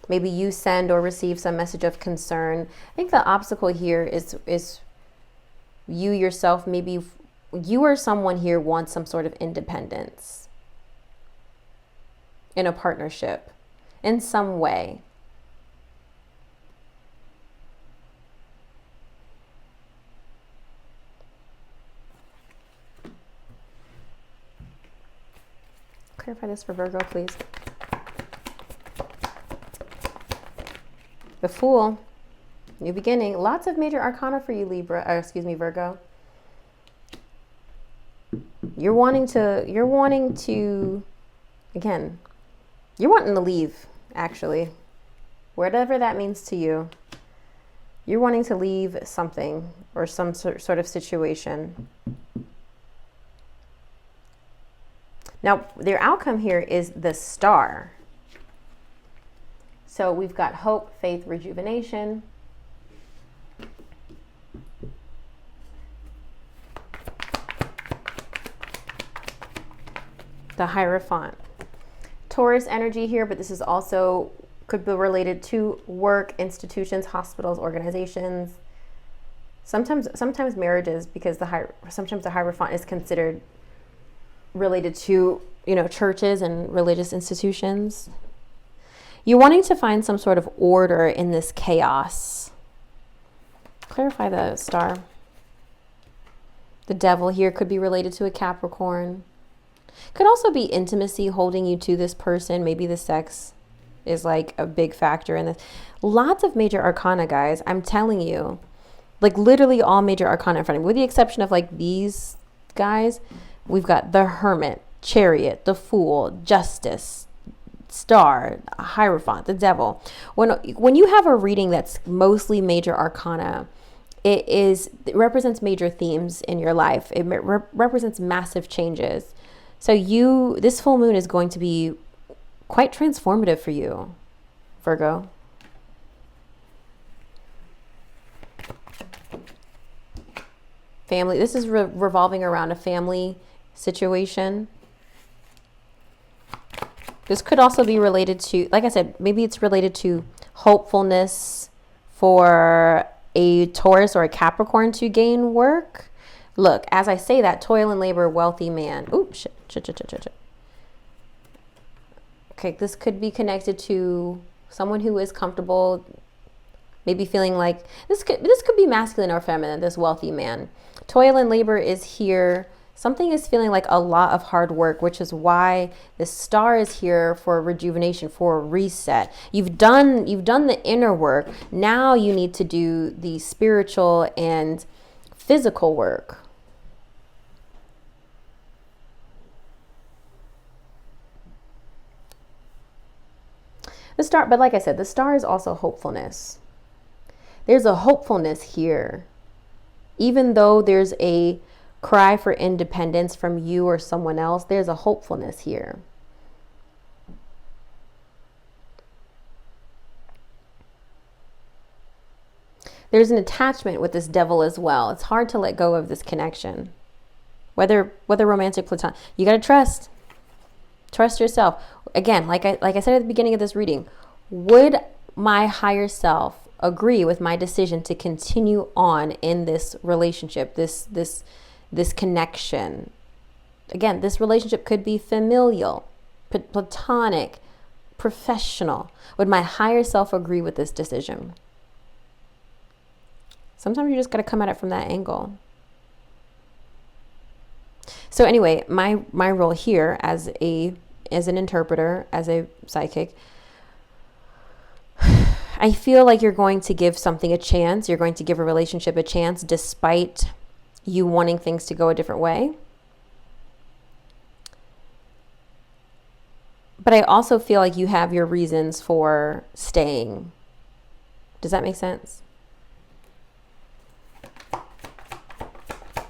Maybe you send or receive some message of concern. I think the obstacle here is you yourself maybe you or someone here wants some sort of independence in a partnership in some way. Clarify this for Virgo, please. The Fool, new beginning. Lots of major arcana for you, Virgo. You're wanting to, again, you're wanting to leave, actually. Whatever that means to you. You're wanting to leave something or some sort of situation. Now, their outcome here is the Star. So we've got hope, faith, rejuvenation. The Hierophant. Taurus energy here, but this is also could be related to work, institutions, hospitals, organizations. Sometimes marriages, because sometimes the Hierophant is considered related to, churches and religious institutions. You're wanting to find some sort of order in this chaos. Clarify the Star. The Devil here could be related to a Capricorn. Could also be intimacy holding you to this person. Maybe the sex is like a big factor in this. Lots of major arcana, guys. I'm telling you, like literally all major arcana in front of me, with the exception of like these guys. We've got the Hermit, Chariot, the Fool, Justice, Star, Hierophant, the Devil. When you have a reading that's mostly major arcana, it represents major themes in your life. It represents massive changes. So this full moon is going to be quite transformative for you, Virgo. Family. This is revolving around a family situation. This could also be related to, like I said, maybe it's related to hopefulness for a Taurus or a Capricorn to gain work. Look, as I say that, toil and labor, wealthy man. Oops, shit. Okay, this could be connected to someone who is comfortable, maybe feeling like this could be masculine or feminine, this wealthy man. Toil and labor is here. Something is feeling like a lot of hard work, which is why the Star is here for rejuvenation, for a reset. You've done the inner work. Now you need to do the spiritual and physical work. The Star, but like I said, the Star is also hopefulness. There's a hopefulness here. Even though there's a cry for independence from you or someone else, there's a hopefulness here. There's an attachment with this Devil as well. It's hard to let go of this connection. Whether romantic, platonic, you got to trust. Trust yourself. Again, like I said at the beginning of this reading, would my higher self agree with my decision to continue on in this relationship, this connection? Again, this relationship could be familial, platonic, professional. Would my higher self agree with this decision? Sometimes you just got to come at it from that angle. So anyway, my role here as an interpreter, as a psychic, I feel like you're going to give something a chance. You're going to give a relationship a chance despite you wanting things to go a different way. But I also feel like you have your reasons for staying. Does that make sense?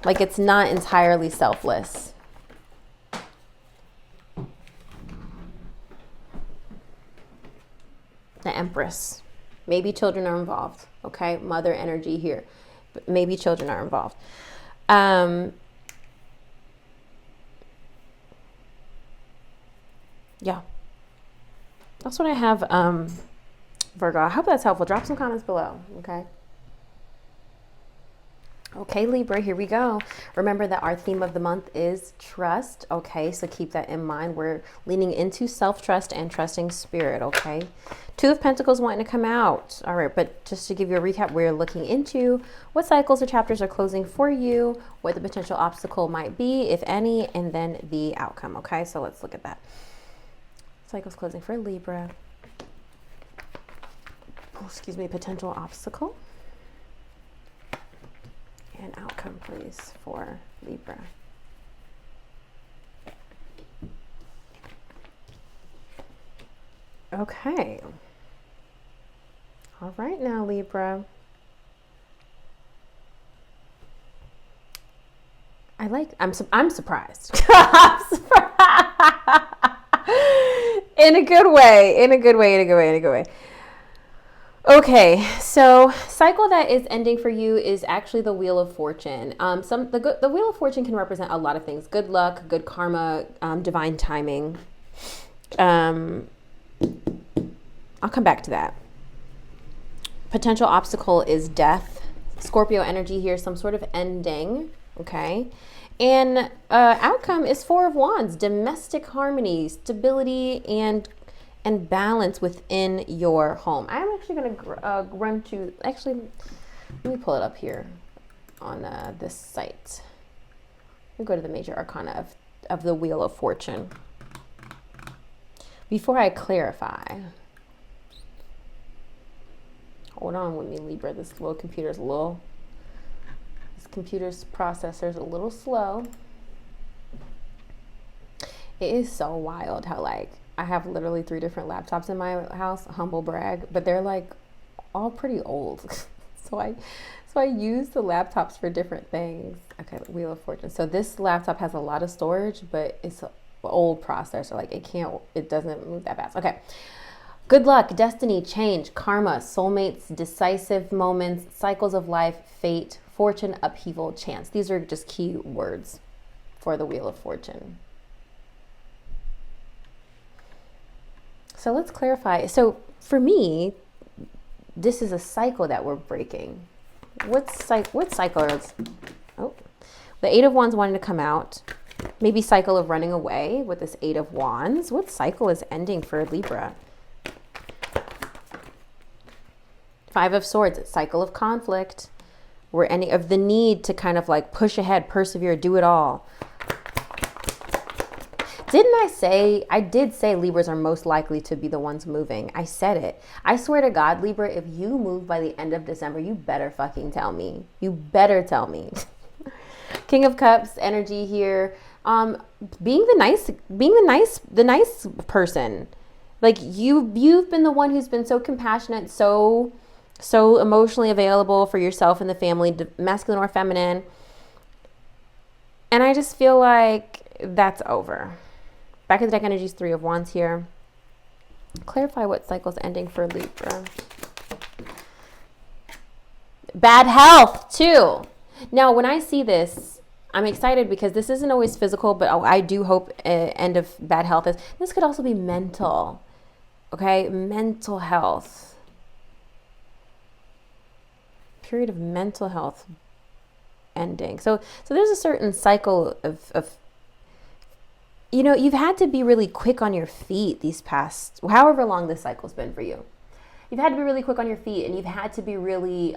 Like it's not entirely selfless. The Empress. Maybe children are involved. Okay, mother energy here. But maybe children are involved. Yeah. That's what I have, Virgo. I hope that's helpful. Drop some comments below, okay? Okay, Libra, here we go. Remember that our theme of the month is trust. Okay, so keep that in mind. We're leaning into self-trust and trusting spirit, okay? Two of Pentacles wanting to come out. All right, but just to give you a recap, we're looking into what cycles or chapters are closing for you, what the potential obstacle might be, if any, and then the outcome, okay? So let's look at that. Cycles closing for Libra. Oh, excuse me, potential obstacle. And outcome, please, for Libra. Okay. All right now, Libra. I'm surprised. I'm surprised. In a good way. Okay, so cycle that is ending for you is actually the Wheel of Fortune. The Wheel of Fortune can represent a lot of things: good luck, good karma, divine timing. I'll come back to that. Potential obstacle is death. Scorpio energy here, some sort of ending. Okay, and outcome is Four of Wands: domestic harmony, stability, and balance within your home. I'm actually going to run to, actually, let me pull it up here on this site. We'll go to the major arcana of the Wheel of Fortune. Before I clarify, hold on with me, Libra. This computer's processor's a little slow. It is so wild how, like, I have literally 3 different laptops in my house, humble brag, but they're like all pretty old. so I use the laptops for different things. Okay, Wheel of Fortune. So this laptop has a lot of storage, but it's an old processor. Like it doesn't move that fast. Okay. Good luck, destiny, change, karma, soulmates, decisive moments, cycles of life, fate, fortune, upheaval, chance. These are just key words for the Wheel of Fortune. So let's clarify. So for me, this is a cycle that we're breaking. What cycle is? Oh, the Eight of Wands wanting to come out. Maybe cycle of running away with this Eight of Wands. What cycle is ending for Libra? Five of Swords, cycle of conflict. Where any of the need to kind of like push ahead, persevere, do it all. I did say Libras are most likely to be the ones moving. I said it. I swear to God, Libra, if you move by the end of December, you better fucking tell me. You better tell me. King of Cups energy here. Being the nice person. Like you've been the one who's been so compassionate, so emotionally available for yourself and the family, masculine or feminine. And I just feel like that's over. Back of the deck energy is Three of Wands here. Clarify what cycle's ending for Libra. Bad health too. Now, when I see this, I'm excited because this isn't always physical, but I do hope end of bad health is. This could also be mental. Okay, mental health. Period of mental health ending. So there's a certain cycle of you've had to be really quick on your feet these past, however long this cycle's been for you. You've had to be really quick on your feet, and you've had to be really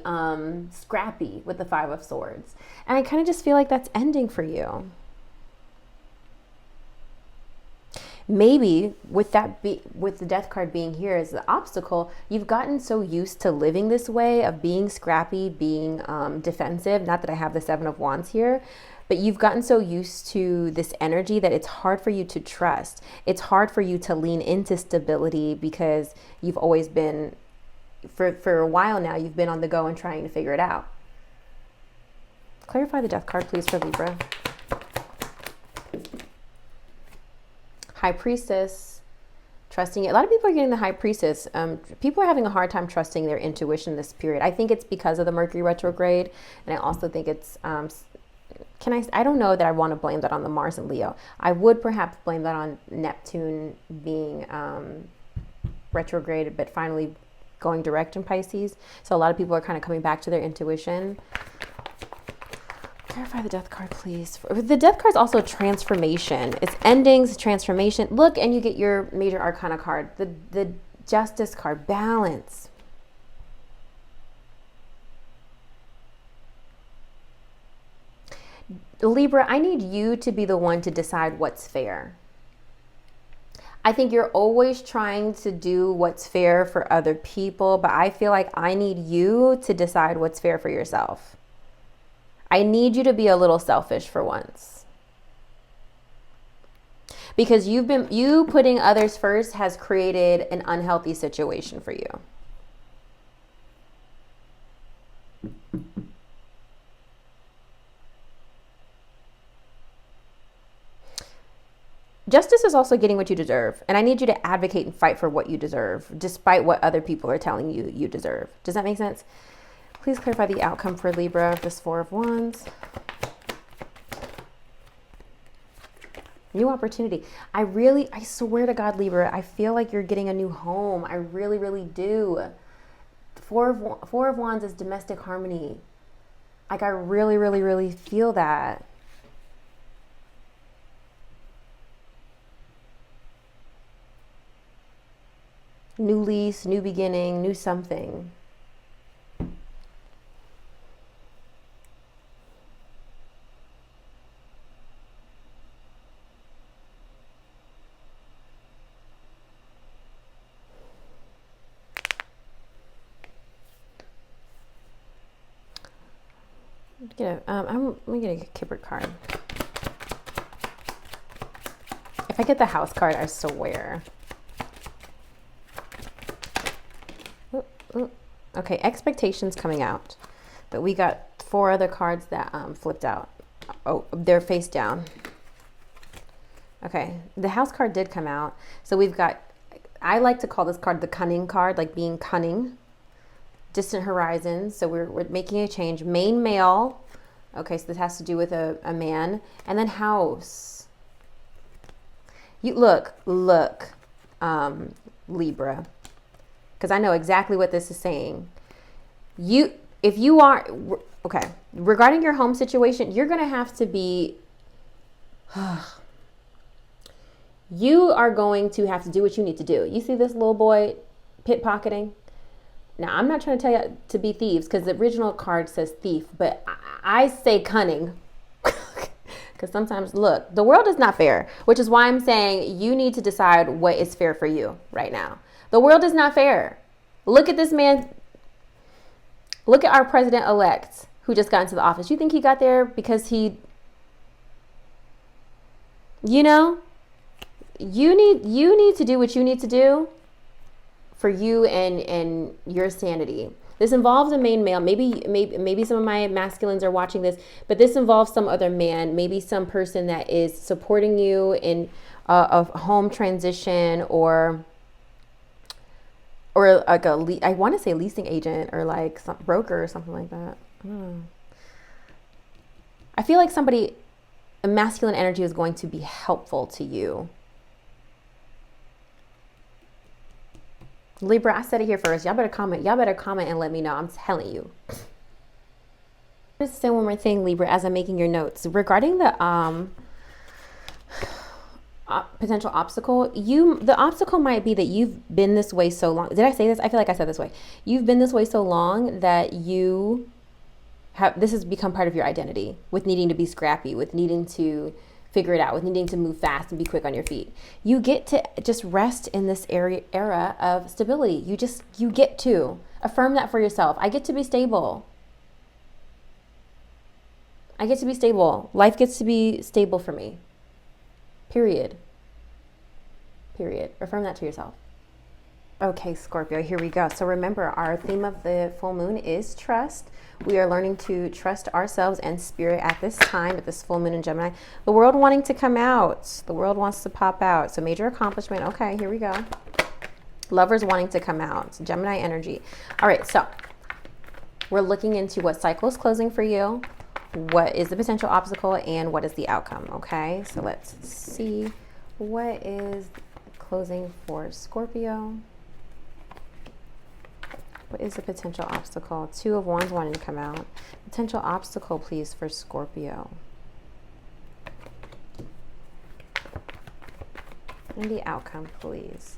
scrappy with the Five of Swords. And I kind of just feel like that's ending for you. Maybe with the Death card being here as the obstacle, you've gotten so used to living this way of being scrappy, being defensive. Not that I have the Seven of Wands here, but you've gotten so used to this energy that it's hard for you to trust. It's hard for you to lean into stability because you've always been, for a while now, you've been on the go and trying to figure it out. Clarify the Death card, please, for Libra. High Priestess, trusting it. A lot of people are getting the High Priestess. People are having a hard time trusting their intuition this period. I think it's because of the Mercury retrograde, and I also think it's I don't know that I want to blame that on the Mars and Leo. I would perhaps blame that on Neptune being retrograde, but finally going direct in Pisces. So a lot of people are kind of coming back to their intuition. Clarify the death card, please. The death card is also transformation. It's endings, transformation. Look, and you get your major arcana card. The justice card, balance. Libra, I need you to be the one to decide what's fair. I think you're always trying to do what's fair for other people, but I feel like I need you to decide what's fair for yourself. I need you to be a little selfish for once. Because you putting others first has created an unhealthy situation for you. Justice is also getting what you deserve. And I need you to advocate and fight for what you deserve, despite what other people are telling you you deserve. Does that make sense? Please clarify the outcome for Libra, this Four of Wands. New opportunity. I swear to God, Libra, I feel like you're getting a new home. I really, really do. Four of Wands is domestic harmony. Like I really, really, really feel that. New lease, new beginning, new something. I'm gonna get a Kipper card. If I get the house card, I swear. Okay, expectations coming out, but we got 4 other cards that flipped out. Oh, they're face down. Okay, the house card did come out. So we've got, I like to call this card the cunning card, like being cunning. Distant horizons. So we're making a change. Main male. Okay, so this has to do with a man. And then house. You look, Libra. Because I know exactly what this is saying. If you are, okay, regarding your home situation, you're going to have to be, you are going to have to do what you need to do. You see this little boy pickpocketing? Now, I'm not trying to tell you to be thieves because the original card says thief, but I say cunning. Because sometimes, look, the world is not fair, which is why I'm saying you need to decide what is fair for you right now. The world is not fair. Look at this man. Look at our president-elect who just got into the office. You think he got there because he, you know, you need to do what you need to do for you and your sanity. This involves a main male. Maybe some of my masculines are watching this, but this involves some other man, maybe some person that is supporting you in a home transition or like I want to say leasing agent or like some broker or something like that. I feel like a masculine energy is going to be helpful to you. Libra, I said it here first. Y'all better comment. Y'all better comment and let me know. I'm telling you. Just say one more thing, Libra, as I'm making your notes. Regarding the potential obstacle, the obstacle might be that you've been this way so long. Did I say this? I feel like I said this way. You've been this way so long that this has become part of your identity, with needing to be scrappy, with needing to figure it out, with needing to move fast and be quick on your feet. You get to just rest in this era of stability. You get to affirm that for yourself. I get to be stable. I get to be stable. Life gets to be stable for me. Period. Affirm that to yourself. Okay, Scorpio, here we go. So remember, our theme of the full moon is trust. We are learning to trust ourselves and spirit at this time, at this full moon in Gemini. The world wanting to come out. The world wants to pop out. So major accomplishment. Okay, here we go. Lovers wanting to come out. Gemini energy. All right, so we're looking into what cycle is closing for you, what is the potential obstacle, and what is the outcome. Okay, so let's see what is closing for Scorpio. What is a potential obstacle? Two of Wands wanting to come out. Potential obstacle, please, for Scorpio. And the outcome, please.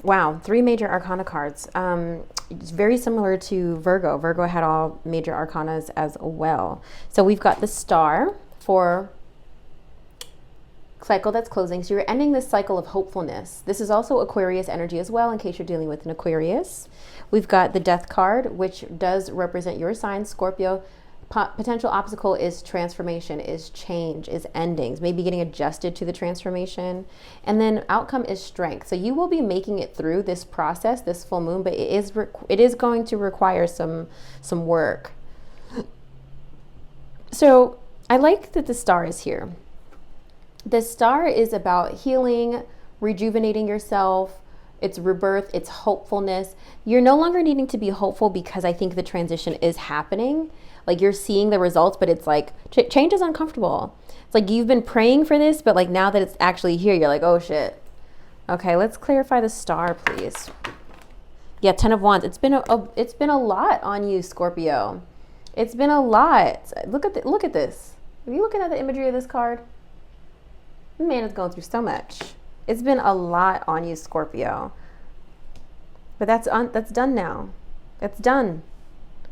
Wow, 3 major arcana cards. It's very similar to Virgo. Virgo had all major arcanas as well. So we've got the Star for cycle that's closing. So you're ending this cycle of hopefulness. This is also Aquarius energy as well, in case you're dealing with an Aquarius. We've got the Death card, which does represent your sign, Scorpio. Potential obstacle is transformation, is change, is endings, maybe getting adjusted to the transformation. And then outcome is strength. So you will be making it through this process, this full moon, but it is going to require some work. So I like that the Star is here. The Star is about healing, rejuvenating yourself. It's rebirth, it's hopefulness. You're no longer needing to be hopeful because I think the transition is happening. Like you're seeing the results, but it's like change is uncomfortable. It's like you've been praying for this, but like now that it's actually here, you're like, oh shit. Okay, let's clarify the Star, please. Yeah, 10 of Wands. It's been a lot on you, Scorpio. It's been a lot. Look at this. Are you looking at the imagery of this card? The man is going through so much. It's been a lot on you, Scorpio. But that's done now. That's done.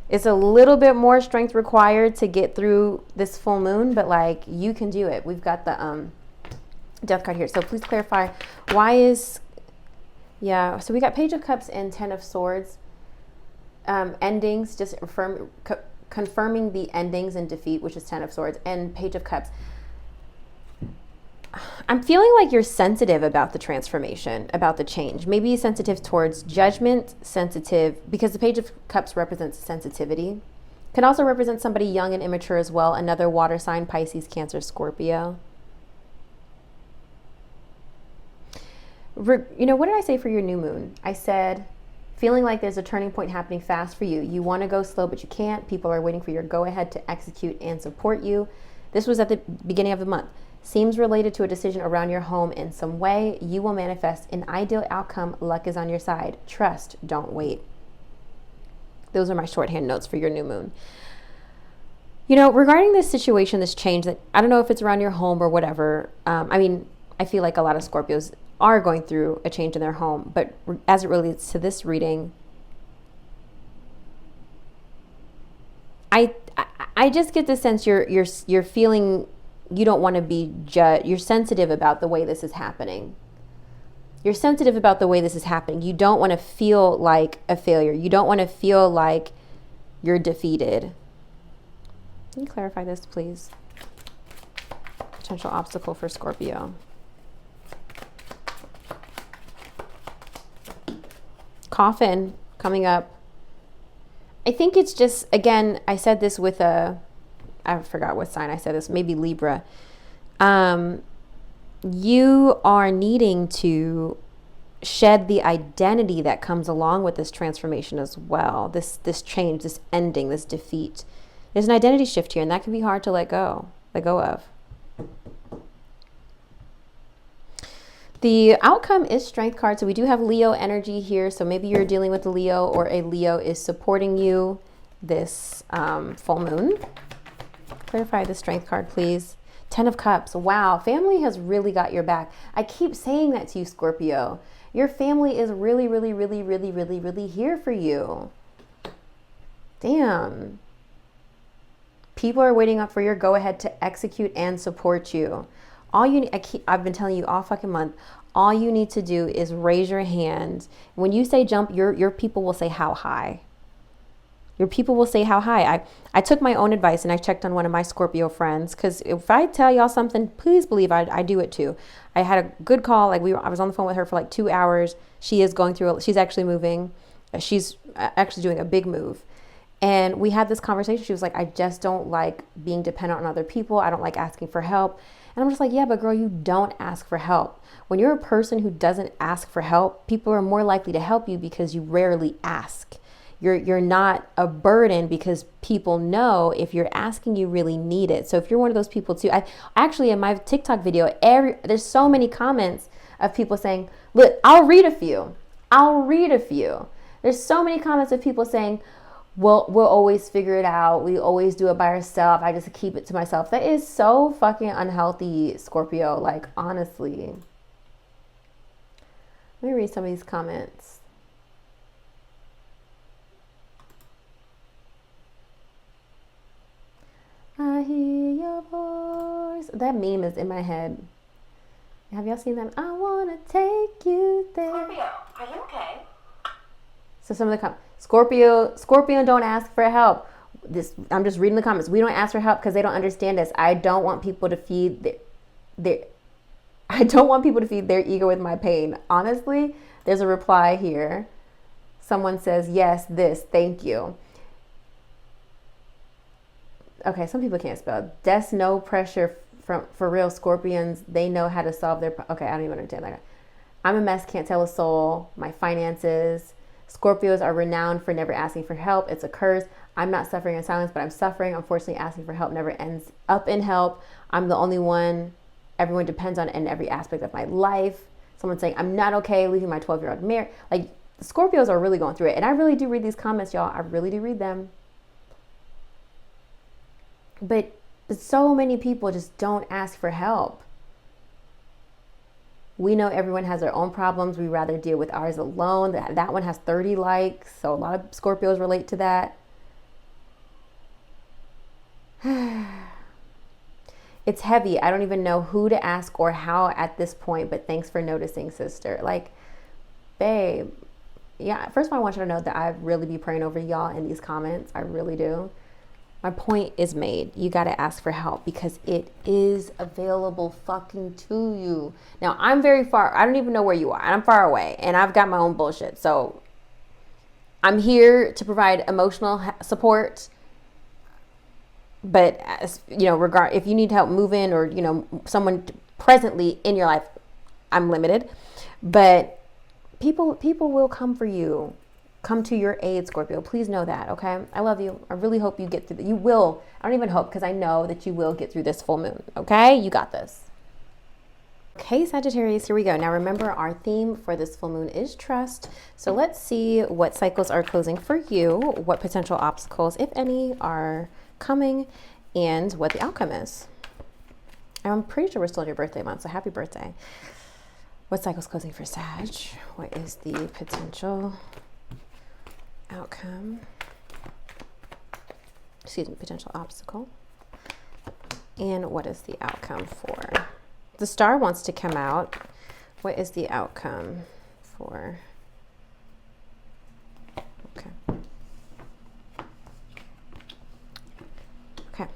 It's a little bit more strength required to get through this full moon, but like you can do it. We've got the Death card here. So please clarify why is, yeah, so we got Page of Cups and 10 of Swords. Endings, just confirming the endings and defeat, which is 10 of Swords, and Page of Cups. I'm feeling like you're sensitive about the transformation, about the change. Maybe sensitive towards judgment, sensitive, because the Page of Cups represents sensitivity. Can also represent somebody young and immature as well. Another water sign, Pisces, Cancer, Scorpio. You know, what did I say for your new moon? I said, feeling like there's a turning point happening fast for you. You want to go slow, but you can't. People are waiting for your go-ahead to execute and support you. This was at the beginning of the month. Seems related to a decision around your home in some way. You will manifest an ideal outcome. Luck is on your side. Trust, don't wait. Those are my shorthand notes for your new moon. You know, regarding this situation, this change, that I don't know if it's around your home or whatever. I mean, I feel like a lot of Scorpios are going through a change in their home, but as it relates to this reading, I just get the sense you're feeling you don't want to be judged. You're sensitive about the way this is happening. You're sensitive about the way this is happening. You don't want to feel like a failure. You don't want to feel like you're defeated. Can you clarify this, please? Potential obstacle for Scorpio. Coffin coming up. I think it's just, again, I said this with I forgot what sign I said this, maybe Libra. You are needing to shed the identity that comes along with this transformation as well. This change, this ending, this defeat. There's an identity shift here, and that can be hard to let go of. The outcome is Strength card. So we do have Leo energy here. So maybe you're dealing with a Leo, or a Leo is supporting you this full moon. Clarify the Strength card, please. 10 of Cups. Wow, family has really got your back. I keep saying that to you, Scorpio. Your family is really, really, really, really, really, really here for you. Damn. People are waiting up for your go-ahead to execute and support you. All you need, I've been telling you all fucking month, all you need to do is raise your hand. When you say jump, your people will say how high. Your people will say how high. I took my own advice and I checked on one of my Scorpio friends, because if I tell y'all something, please believe I do it too. I had a good call. I was on the phone with her for like 2 hours. She is going through, she's actually moving. She's actually doing a big move. And we had this conversation. She was like, I just don't like being dependent on other people. I don't like asking for help. And I'm just like, yeah, but girl, you don't ask for help. When you're a person who doesn't ask for help, people are more likely to help you because you rarely ask. You're not a burden because people know if you're asking, you really need it. So if you're one of those people too, I actually in my TikTok video, there's so many comments of people saying, look, I'll read a few. There's so many comments of people saying, we'll always figure it out. We always do it by ourselves. I just keep it to myself. That is so fucking unhealthy, Scorpio. Like, honestly. Let me read some of these comments. I hear your voice. That meme is in my head. Have y'all seen that? I want to take you there. Scorpio, are you okay? So some of the comments. Scorpio don't ask for help. I'm just reading the comments. We don't ask for help because they don't understand us. I don't want people to feed I don't want people to feed their ego with my pain. Honestly, there's a reply here. Someone says, yes, this, thank you. Okay, some people can't spell. There's no pressure for real Scorpions. They know how to solve their... Okay, I don't even understand that. I'm a mess, can't tell a soul. My finances. Scorpios are renowned for never asking for help. It's a curse. I'm not suffering in silence, but I'm suffering. Unfortunately, asking for help never ends up in help. I'm the only one everyone depends on in every aspect of my life. Someone saying, I'm not okay leaving my 12-year-old married. Like, Scorpios are really going through it. And I really do read these comments, y'all. I really do read them. But so many people just don't ask for help. We know everyone has their own problems. We rather deal with ours alone. That one has 30 likes. So a lot of Scorpios relate to that. It's heavy. I don't even know who to ask or how at this point, but thanks for noticing, sister. Like, babe, yeah, first of all, I want you to know that I really be praying over y'all in these comments. I really do. My point is made. You got to ask for help because it is available fucking to you. Now, I'm very far. I don't even know where you are. I'm far away and I've got my own bullshit. So I'm here to provide emotional support. But, as, you know, if you need help moving or, you know, someone presently in your life, I'm limited. But people will come for you. Come to your aid, Scorpio. Please know that, okay? I love you. I really hope you get through you will. I don't even hope because I know that you will get through this full moon, okay? You got this. Okay, Sagittarius, here we go. Now remember, our theme for this full moon is trust. So let's see what cycles are closing for you, what potential obstacles, if any, are coming, and what the outcome is. I'm pretty sure we're still in your birthday month, so happy birthday. What cycle's closing for Sag? What is the potential outcome? Excuse me, potential obstacle. And what is the outcome for? The star wants to come out. What is the outcome for? Okay. Okay.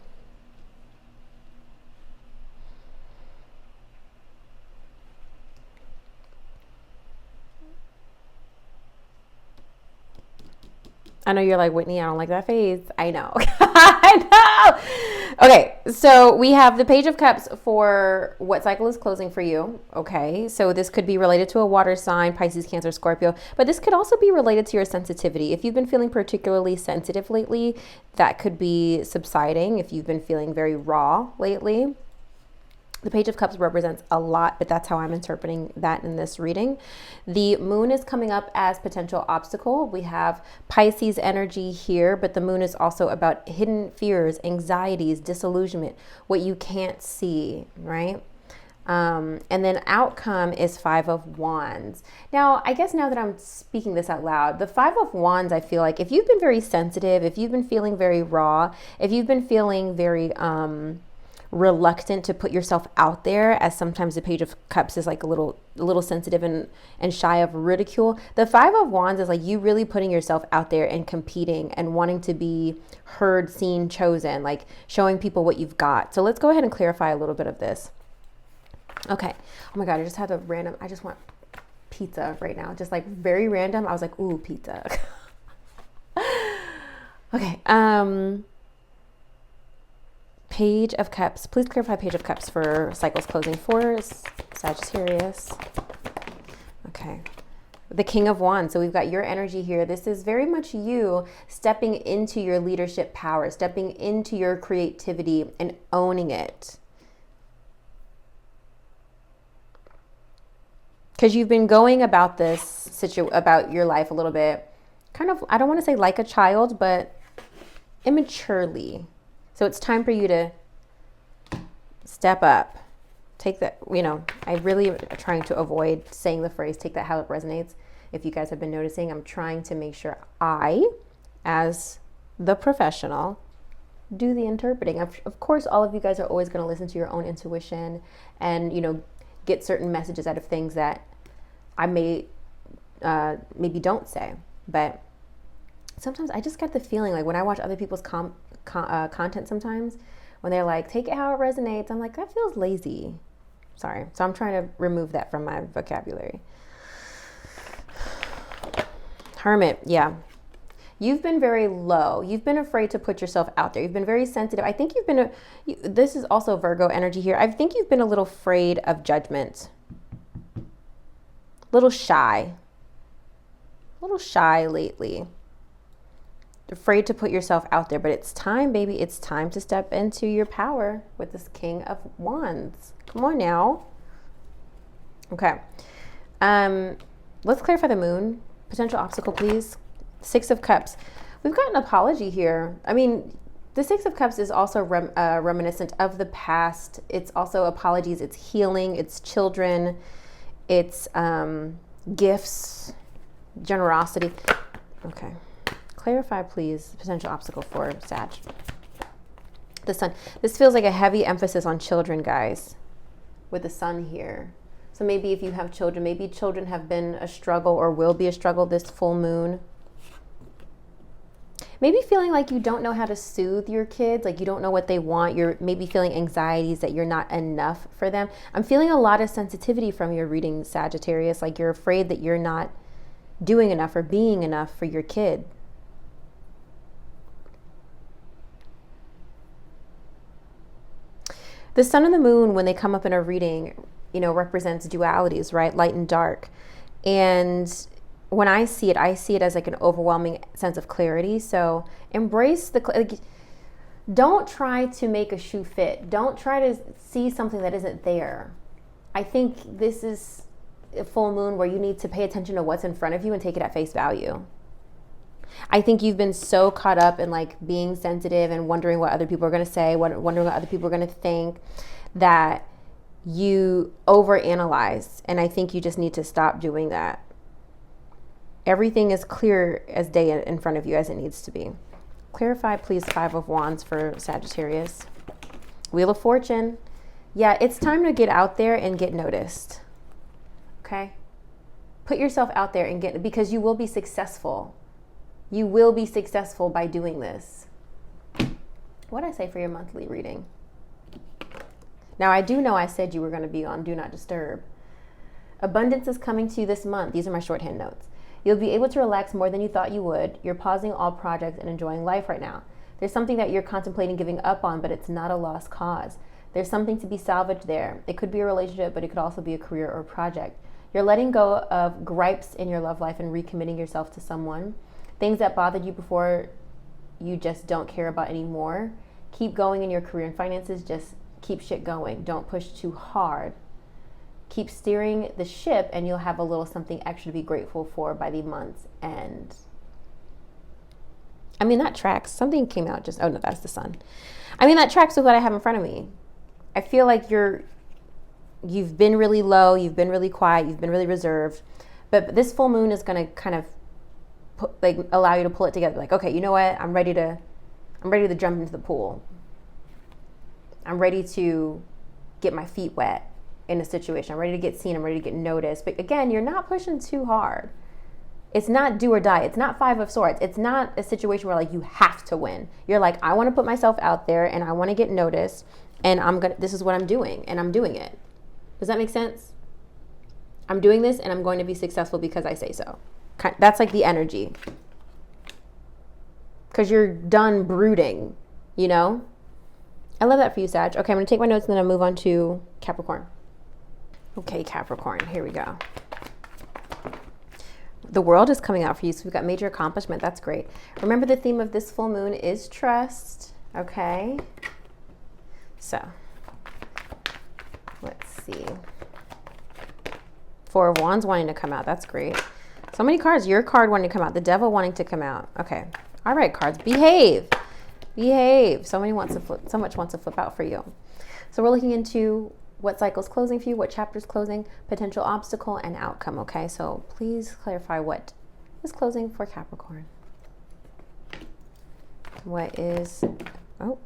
I know you're like, Whitney, I don't like that face. I know. I know. Okay, so we have the Page of Cups for what cycle is closing for you. Okay, so this could be related to a water sign, Pisces, Cancer, Scorpio, but this could also be related to your sensitivity. If you've been feeling particularly sensitive lately, that could be subsiding. If you've been feeling very raw lately, the Page of Cups represents a lot, but that's how I'm interpreting that in this reading. The moon is coming up as potential obstacle. We have Pisces energy here, but the moon is also about hidden fears, anxieties, disillusionment, what you can't see, right? And then outcome is Five of Wands. Now, I guess now that I'm speaking this out loud, the Five of Wands, I feel like if you've been very sensitive, if you've been feeling very raw, if you've been feeling very, reluctant to put yourself out there, as sometimes the Page of Cups is like a little sensitive and shy of ridicule. The Five of Wands is like you really putting yourself out there and competing and wanting to be heard, seen, chosen, like showing people what you've got. So let's go ahead and clarify a little bit of this. Okay. Oh my God, I just want pizza right now. Just like very random. I was like, ooh, pizza. Okay. Page of Cups. Please clarify Page of Cups for cycles closing for Sagittarius. Okay. The King of Wands. So we've got your energy here. This is very much you stepping into your leadership power, stepping into your creativity and owning it. Because you've been going about this about your life a little bit, kind of, I don't want to say like a child, but immaturely. So it's time for you to step up. Take that, you know, I really am trying to avoid saying the phrase, take that how it resonates. If you guys have been noticing, I'm trying to make sure I, as the professional, do the interpreting. Of course, all of you guys are always going to listen to your own intuition and, you know, get certain messages out of things that I may maybe don't say. But sometimes I just get the feeling like when I watch other people's content sometimes, when they're like, take it how it resonates, I'm like, that feels lazy. Sorry. So I'm trying to remove that from my vocabulary. Hermit, yeah. You've been very low. You've been afraid to put yourself out there. You've been very sensitive. I think you've been, this is also Virgo energy here. I think you've been a little afraid of judgment. A little shy lately. Afraid to put yourself out there, but it's time, baby. It's time to step into your power with this King of Wands. Come on now. Okay. Let's clarify the moon. Potential obstacle, please. Six of Cups. We've got an apology here. I mean, the Six of Cups is also reminiscent of the past. It's also apologies. It's healing. It's children. It's gifts, generosity. Okay. Clarify, please, potential obstacle for Sag. The Sun. This feels like a heavy emphasis on children, guys, with the Sun here. So maybe if you have children, maybe children have been a struggle or will be a struggle this full moon. Maybe feeling like you don't know how to soothe your kids, like you don't know what they want. You're maybe feeling anxieties that you're not enough for them. I'm feeling a lot of sensitivity from your reading, Sagittarius, like you're afraid that you're not doing enough or being enough for your kid. The Sun and the Moon, when they come up in a reading, you know, represents dualities, right? Light and dark. And when I see it as like an overwhelming sense of clarity. So embrace don't try to make a shoe fit. Don't try to see something that isn't there. I think this is a full moon where you need to pay attention to what's in front of you and take it at face value. I think you've been so caught up in like being sensitive and wondering what other people are going to say, wondering what other people are going to think, that you overanalyze. And I think you just need to stop doing that. Everything is clear as day in front of you as it needs to be. Clarify, please, Five of Wands for Sagittarius. Wheel of Fortune. Yeah, it's time to get out there and get noticed. Okay? Put yourself out there and because you will be successful. You will be successful by doing this. What did I say for your monthly reading? Now, I do know I said you were going to be on Do Not Disturb. Abundance is coming to you this month. These are my shorthand notes. You'll be able to relax more than you thought you would. You're pausing all projects and enjoying life right now. There's something that you're contemplating giving up on, but it's not a lost cause. There's something to be salvaged there. It could be a relationship, but it could also be a career or a project. You're letting go of gripes in your love life and recommitting yourself to someone. Things that bothered you before, you just don't care about anymore. Keep going in your career and finances. Just keep shit going. Don't push too hard. Keep steering the ship and you'll have a little something extra to be grateful for by the month's end. I mean, that tracks. Something came out oh no, that's the Sun. I mean, that tracks with what I have in front of me. I feel like you've been really low, you've been really quiet, you've been really reserved, but this full moon is going to kind of allow you to pull it together. Like, okay, you know what? I'm ready to jump into the pool. I'm ready to get my feet wet in a situation. I'm ready to get seen. I'm ready to get noticed. But again, you're not pushing too hard. It's not do or die. It's not Five of Swords. It's not a situation where like you have to win. You're like, I want to put myself out there and I want to get noticed and this is what I'm doing and I'm doing it. Does that make sense? I'm doing this and I'm going to be successful because I say so. That's like the energy. Because you're done brooding, you know? I love that for you, Sag. Okay, I'm going to take my notes and then I'll move on to Capricorn. Okay, Capricorn, here we go. The world is coming out for you. So we've got major accomplishment. That's great. Remember, the theme of this full moon is trust. Okay. So let's see. Four of Wands wanting to come out. That's great. So many cards. Your card wanting to come out. The Devil wanting to come out. Okay. All right, cards. Behave. Behave. So much wants to flip out for you. So we're looking into what cycle's closing for you, what chapter's closing, potential obstacle, and outcome. Okay. So please clarify what is closing for Capricorn. What is, oh,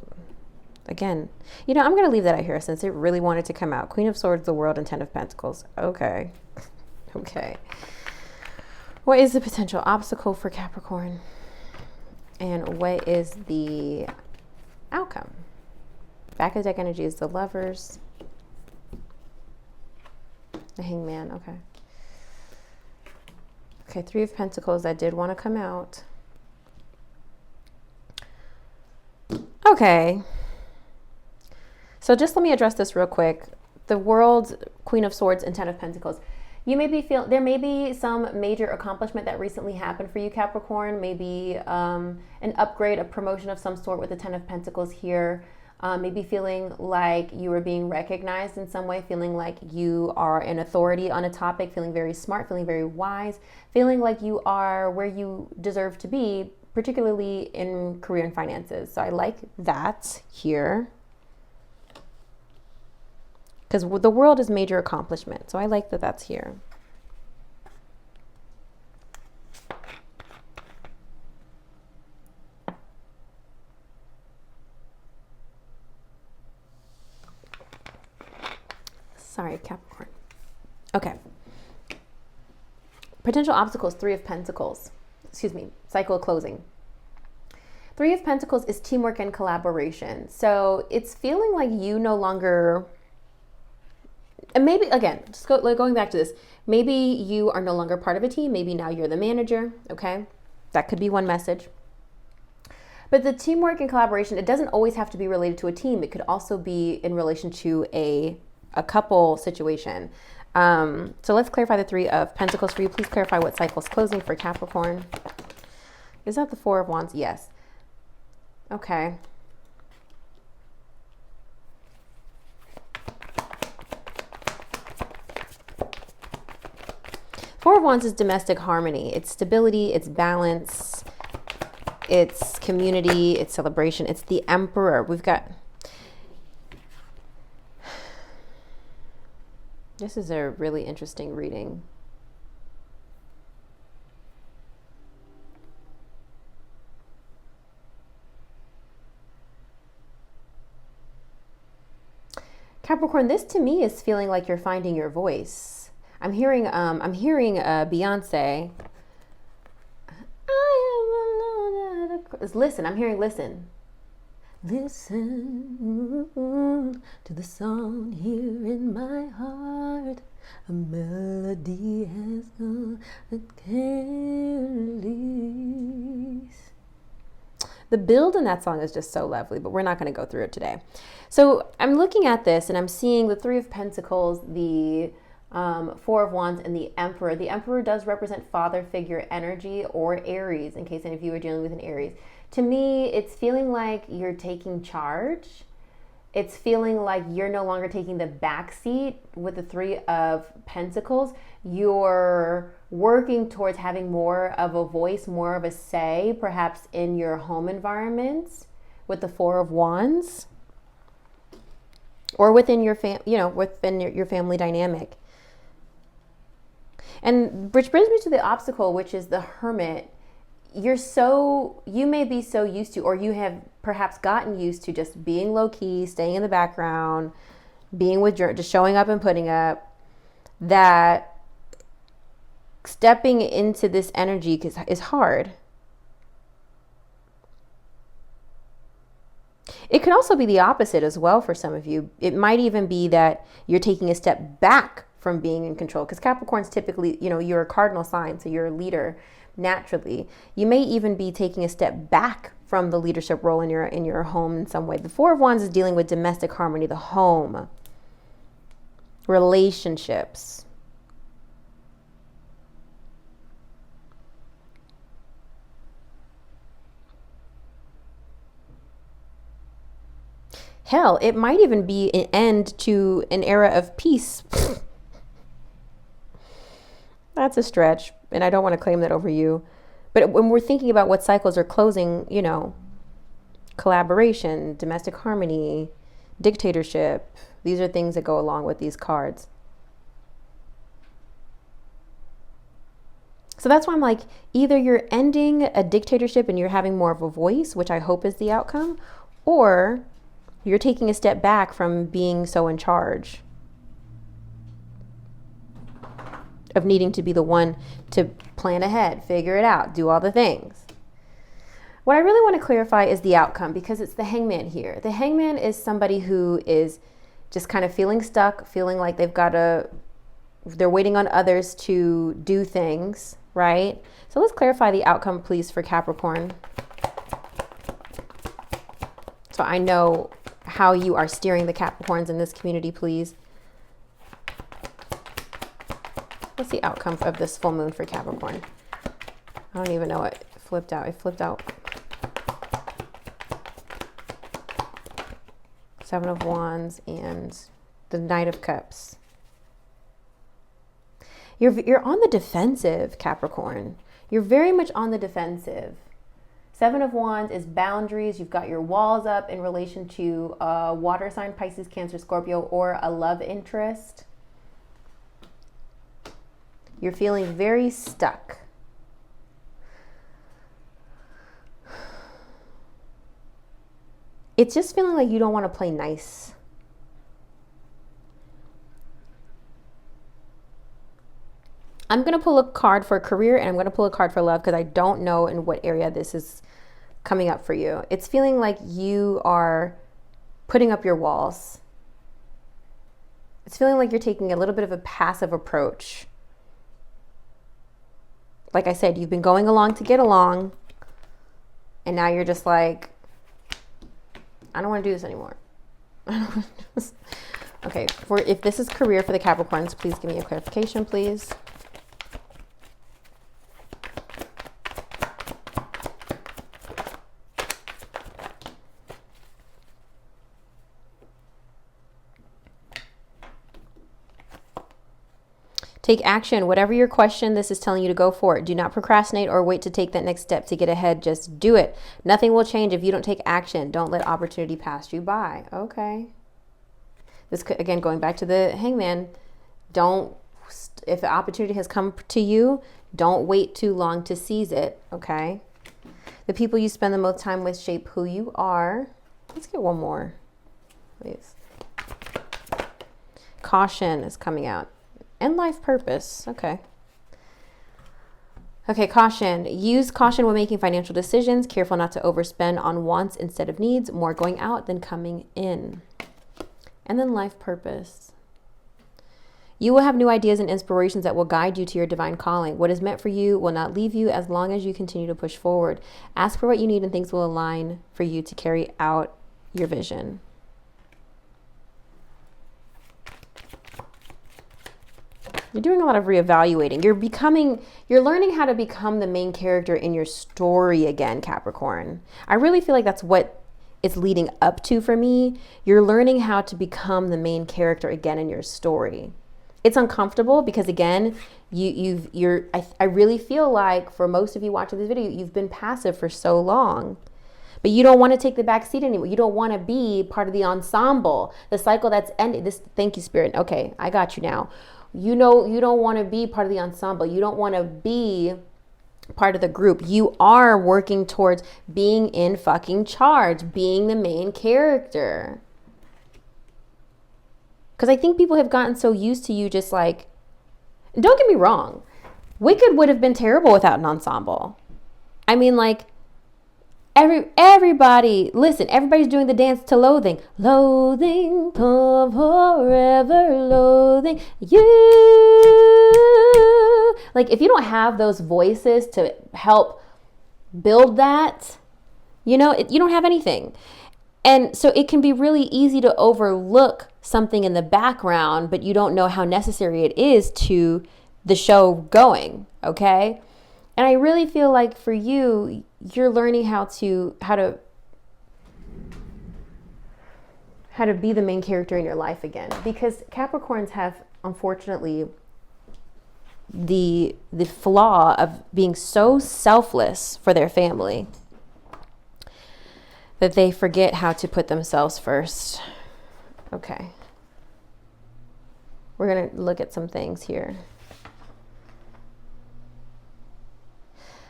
again, you know, I'm going to leave that out here since it really wanted to come out. Queen of Swords, the World, and Ten of Pentacles. Okay. Okay. What is the potential obstacle for Capricorn? And what is the outcome? Back of the deck energy is the Lovers. The Hangman. Okay. Okay, Three of Pentacles. That did want to come out. Okay. So just let me address this real quick. The World, Queen of Swords, and Ten of Pentacles. You may be there may be some major accomplishment that recently happened for you, Capricorn. Maybe an upgrade, a promotion of some sort with the Ten of Pentacles here. Maybe feeling like you are being recognized in some way, feeling like you are an authority on a topic, feeling very smart, feeling very wise, feeling like you are where you deserve to be, particularly in career and finances. So I like that here. Because the World is major accomplishment. So I like that that's here. Sorry, Capricorn. Okay. Potential obstacles, Three of Pentacles. Excuse me, cycle closing. Three of Pentacles is teamwork and collaboration. So it's feeling like you no longer... And maybe, again, just going back to this, maybe you are no longer part of a team. Maybe now you're the manager, okay? That could be one message. But the teamwork and collaboration, it doesn't always have to be related to a team. It could also be in relation to a couple situation. So let's clarify the Three of Pentacles for you. Please clarify what cycle is closing for Capricorn. Is that the Four of Wands? Yes. Okay. Four of Wands is domestic harmony. It's stability, it's balance, it's community, it's celebration. It's the Emperor. We've got... This is a really interesting reading. Capricorn, this to me is feeling like you're finding your voice. I'm hearing Beyonce. I am alone. Listen, I'm hearing listen. Listen to the song here in my heart. A melody has gone that can't release. The build in that song is just so lovely, but we're not going to go through it today. So I'm looking at this and I'm seeing the Three of Pentacles, the Four of Wands, and the Emperor. The Emperor does represent father figure energy or Aries, in case any of you are dealing with an Aries. To me, it's feeling like you're taking charge. It's feeling like you're no longer taking the back seat with the Three of Pentacles. You're working towards having more of a voice, more of a say, perhaps in your home environment with the Four of Wands, or within your within your family dynamic. And which brings me to the obstacle, which is the Hermit. You may be so used to, or you have perhaps gotten used to just being low key, staying in the background, being just showing up and putting up, that stepping into this energy is hard. It could also be the opposite as well for some of you. It might even be that you're taking a step back from being in control, because Capricorn's typically, you're a cardinal sign, so you're a leader naturally. You may even be taking a step back from the leadership role in your home in some way. The Four of Wands is dealing with domestic harmony, the home, relationships. Hell, it might even be an end to an era of peace. That's a stretch, and I don't want to claim that over you. But when we're thinking about what cycles are closing, you know, collaboration, domestic harmony, dictatorship, these are things that go along with these cards. So that's why I'm like, either you're ending a dictatorship and you're having more of a voice, which I hope is the outcome, or you're taking a step back from being so in charge of needing to be the one to plan ahead, figure it out, do all the things. What I really want to clarify is the outcome, because it's the Hangman here. The Hangman is somebody who is just kind of feeling stuck, feeling like they're waiting on others to do things, right? So let's clarify the outcome, please, for Capricorn. So I know how you are steering the Capricorns in this community, please. What's the outcome of this full moon for Capricorn? I don't even know what flipped out. It flipped out. Seven of Wands and the Knight of Cups. You're on the defensive, Capricorn. You're very much on the defensive. Seven of Wands is boundaries. You've got your walls up in relation to a water sign, Pisces, Cancer, Scorpio, or a love interest. You're feeling very stuck. It's just feeling like you don't want to play nice. I'm going to pull a card for career, and I'm going to pull a card for love, because I don't know in what area this is coming up for you. It's feeling like you are putting up your walls. It's feeling like you're taking a little bit of a passive approach. Like I said, you've been going along to get along, and now you're just like, I don't want to do this anymore. Okay, if this is career for the Capricorns, please give me a clarification, please. Take action. Whatever your question, this is telling you to go for it. Do not procrastinate or wait to take that next step to get ahead. Just do it. Nothing will change if you don't take action. Don't let opportunity pass you by. Okay. This could, again, going back to the Hangman, if an opportunity has come to you, don't wait too long to seize it. Okay. The people you spend the most time with shape who you are. Let's get one more, please. Caution is coming out. And life purpose. Okay. Okay, caution. Use caution when making financial decisions. Careful not to overspend on wants instead of needs. More going out than coming in. And then life purpose. You will have new ideas and inspirations that will guide you to your divine calling. What is meant for you will not leave you as long as you continue to push forward. Ask for what you need and things will align for you to carry out your vision. You're doing a lot of reevaluating. You're learning how to become the main character in your story again, Capricorn. I really feel like that's what it's leading up to for me. You're learning how to become the main character again in your story. It's uncomfortable because, again, I really feel like for most of you watching this video, you've been passive for so long. But you don't want to take the back seat anymore. You don't want to be part of the ensemble, the cycle that's ended. Thank you, Spirit. Okay, I got you now. You don't want to be part of the ensemble. You don't want to be part of the group. You are working towards being in fucking charge, being the main character. Because I think people have gotten so used to you just like, don't get me wrong, Wicked would have been terrible without an ensemble. I mean, like, everybody, listen, everybody's doing the dance to Loathing. Loathing, come forever, loathing you. Like, if you don't have those voices to help build that, you don't have anything. And so it can be really easy to overlook something in the background, but you don't know how necessary it is to the show going, okay? And I really feel like for you, you're learning how to how to be the main character in your life again. Because Capricorns have, unfortunately, the flaw of being so selfless for their family that they forget how to put themselves first. Okay. We're going to look at some things here.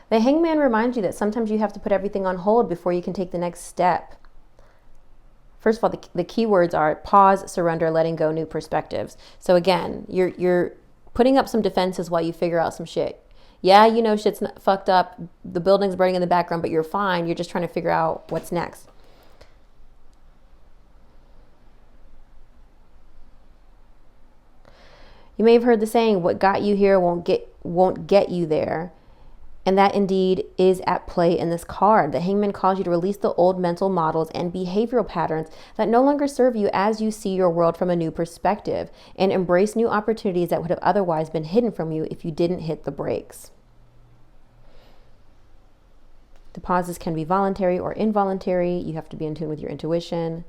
The Hangman reminds you that sometimes you have to put everything on hold before you can take the next step. First of all, the key words are pause, surrender, letting go, new perspectives. So again, you're putting up some defenses while you figure out some shit. Yeah, you know shit's fucked up. The building's burning in the background, but you're fine. You're just trying to figure out what's next. You may have heard the saying, what got you here won't get you there. And that indeed is at play in this card. The Hangman calls you to release the old mental models and behavioral patterns that no longer serve you as you see your world from a new perspective, and embrace new opportunities that would have otherwise been hidden from you if you didn't hit the brakes. The pauses can be voluntary or involuntary. You have to be in tune with your intuition.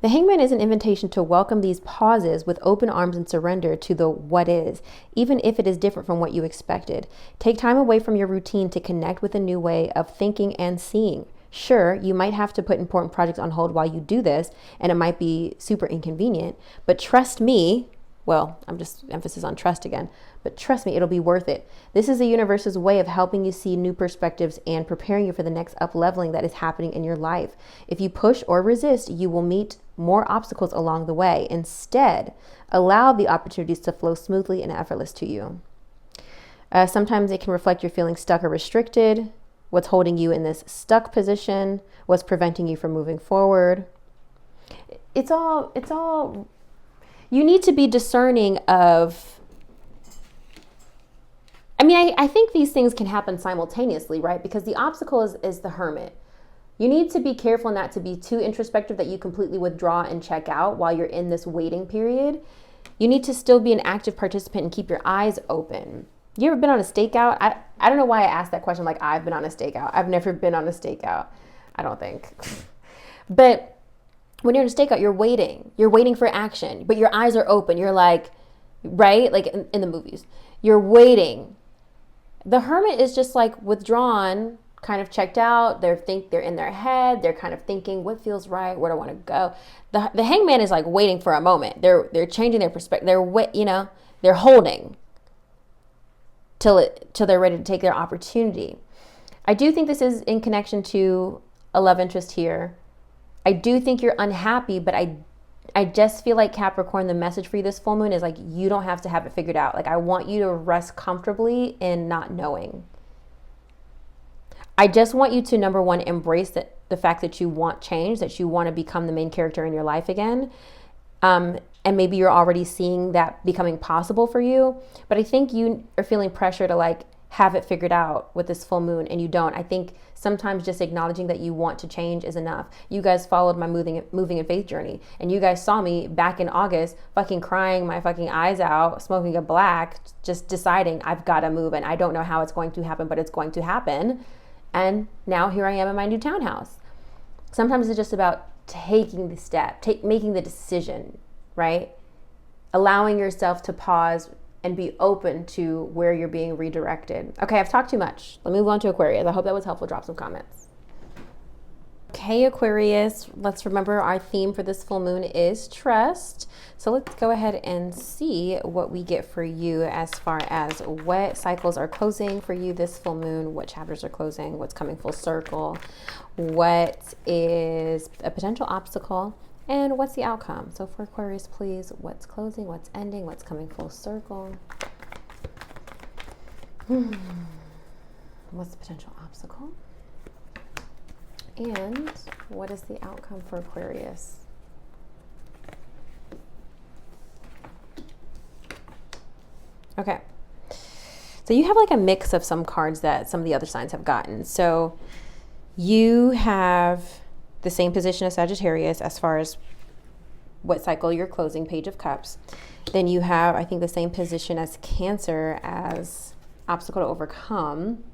The Hangman is an invitation to welcome these pauses with open arms and surrender to the what is, even if it is different from what you expected. Take time away from your routine to connect with a new way of thinking and seeing. Sure, you might have to put important projects on hold while you do this, and it might be super inconvenient, but trust me, well, I'm just emphasis on trust again, but trust me, it'll be worth it. This is the universe's way of helping you see new perspectives and preparing you for the next up-leveling that is happening in your life. If you push or resist, you will meet more obstacles along the way. Instead, allow the opportunities to flow smoothly and effortless to you. Sometimes it can reflect you're feeling stuck or restricted, what's holding you in this stuck position, what's preventing you from moving forward. It's all, you need to be discerning of, I think these things can happen simultaneously, right? Because the obstacle is the Hermit. You need to be careful not to be too introspective that you completely withdraw and check out while you're in this waiting period. You need to still be an active participant and keep your eyes open. You ever been on a stakeout? I don't know why I asked that question like I've been on a stakeout. I've never been on a stakeout, I don't think. But when you're in a stakeout, you're waiting. You're waiting for action, but your eyes are open. You're like, right? Like in the movies. You're waiting. The Hermit is just like withdrawn, kind of checked out. They're in their head. They're kind of thinking, what feels right? Where do I want to go? The Hangman is like waiting for a moment. They're changing their perspective. They're holding till they're ready to take their opportunity. I do think this is in connection to a love interest here. I do think you're unhappy, but I just feel like Capricorn, the message for you this full moon is like, you don't have to have it figured out. Like, I want you to rest comfortably in not knowing. I just want you to, number one, embrace the fact that you want change, that you want to become the main character in your life again. And maybe you're already seeing that becoming possible for you. But I think you are feeling pressure to like have it figured out with this full moon, and you don't. I think sometimes just acknowledging that you want to change is enough. You guys followed my moving in faith journey, and you guys saw me back in August fucking crying my fucking eyes out, smoking a black, just deciding I've got to move, and I don't know how it's going to happen, but it's going to happen. And now here I am in my new townhouse. Sometimes it's just about taking the step, making the decision, right? Allowing yourself to pause and be open to where you're being redirected. Okay, I've talked too much. Let me move on to Aquarius. I hope that was helpful. Drop some comments. Okay, Aquarius, let's remember our theme for this full moon is trust. So let's go ahead and see what we get for you as far as what cycles are closing for you this full moon, what chapters are closing, what's coming full circle, what is a potential obstacle, and what's the outcome. So for Aquarius, please, what's closing, what's ending, what's coming full circle. What's the potential obstacle? And what is the outcome for Aquarius? Okay. So you have like a mix of some cards that some of the other signs have gotten. So you have the same position as Sagittarius as far as what cycle you're closing, Page of Cups. Then you have, I think, the same position as Cancer as obstacle to overcome.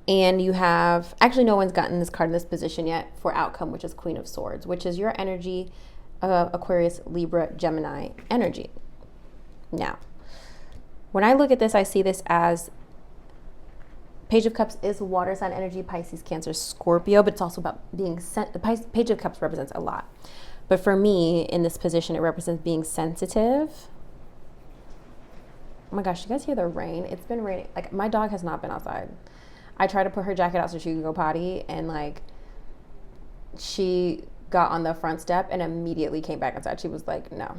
And you have, actually no one's gotten this card in this position yet for outcome, which is Queen of Swords, which is your energy, Aquarius, Libra, Gemini energy. Now, when I look at this, I see this as Page of Cups is water sign energy, Pisces, Cancer, Scorpio, but it's also about being the Page of Cups represents a lot. But for me, in this position, it represents being sensitive. Oh my gosh, you guys hear the rain? It's been raining. Like, my dog has not been outside. I tried to put her jacket out so she could go potty, and like, she got on the front step and immediately came back inside. She was like, no.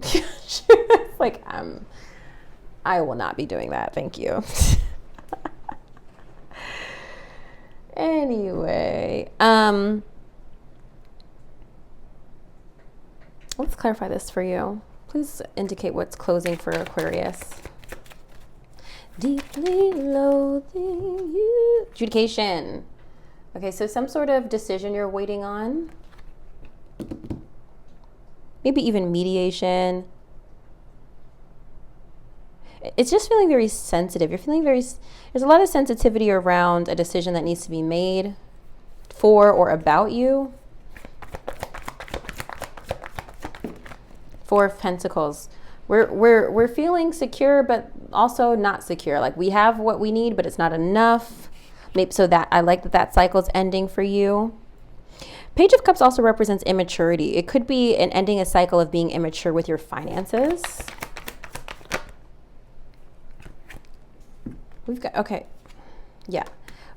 She was like, I will not be doing that. Thank you. Anyway, let's clarify this for you. Please indicate what's closing for Aquarius. Deeply loathing you. Adjudication. Okay, so some sort of decision you're waiting on. Maybe even mediation. It's just feeling very sensitive. You're feeling there's a lot of sensitivity around a decision that needs to be made for or about you. Four of Pentacles. We're feeling secure, but also not secure. Like, we have what we need, but it's not enough. Maybe so that I like that cycle's ending for you. Page of Cups also represents immaturity. It could be an ending a cycle of being immature with your finances. We've got, okay, yeah.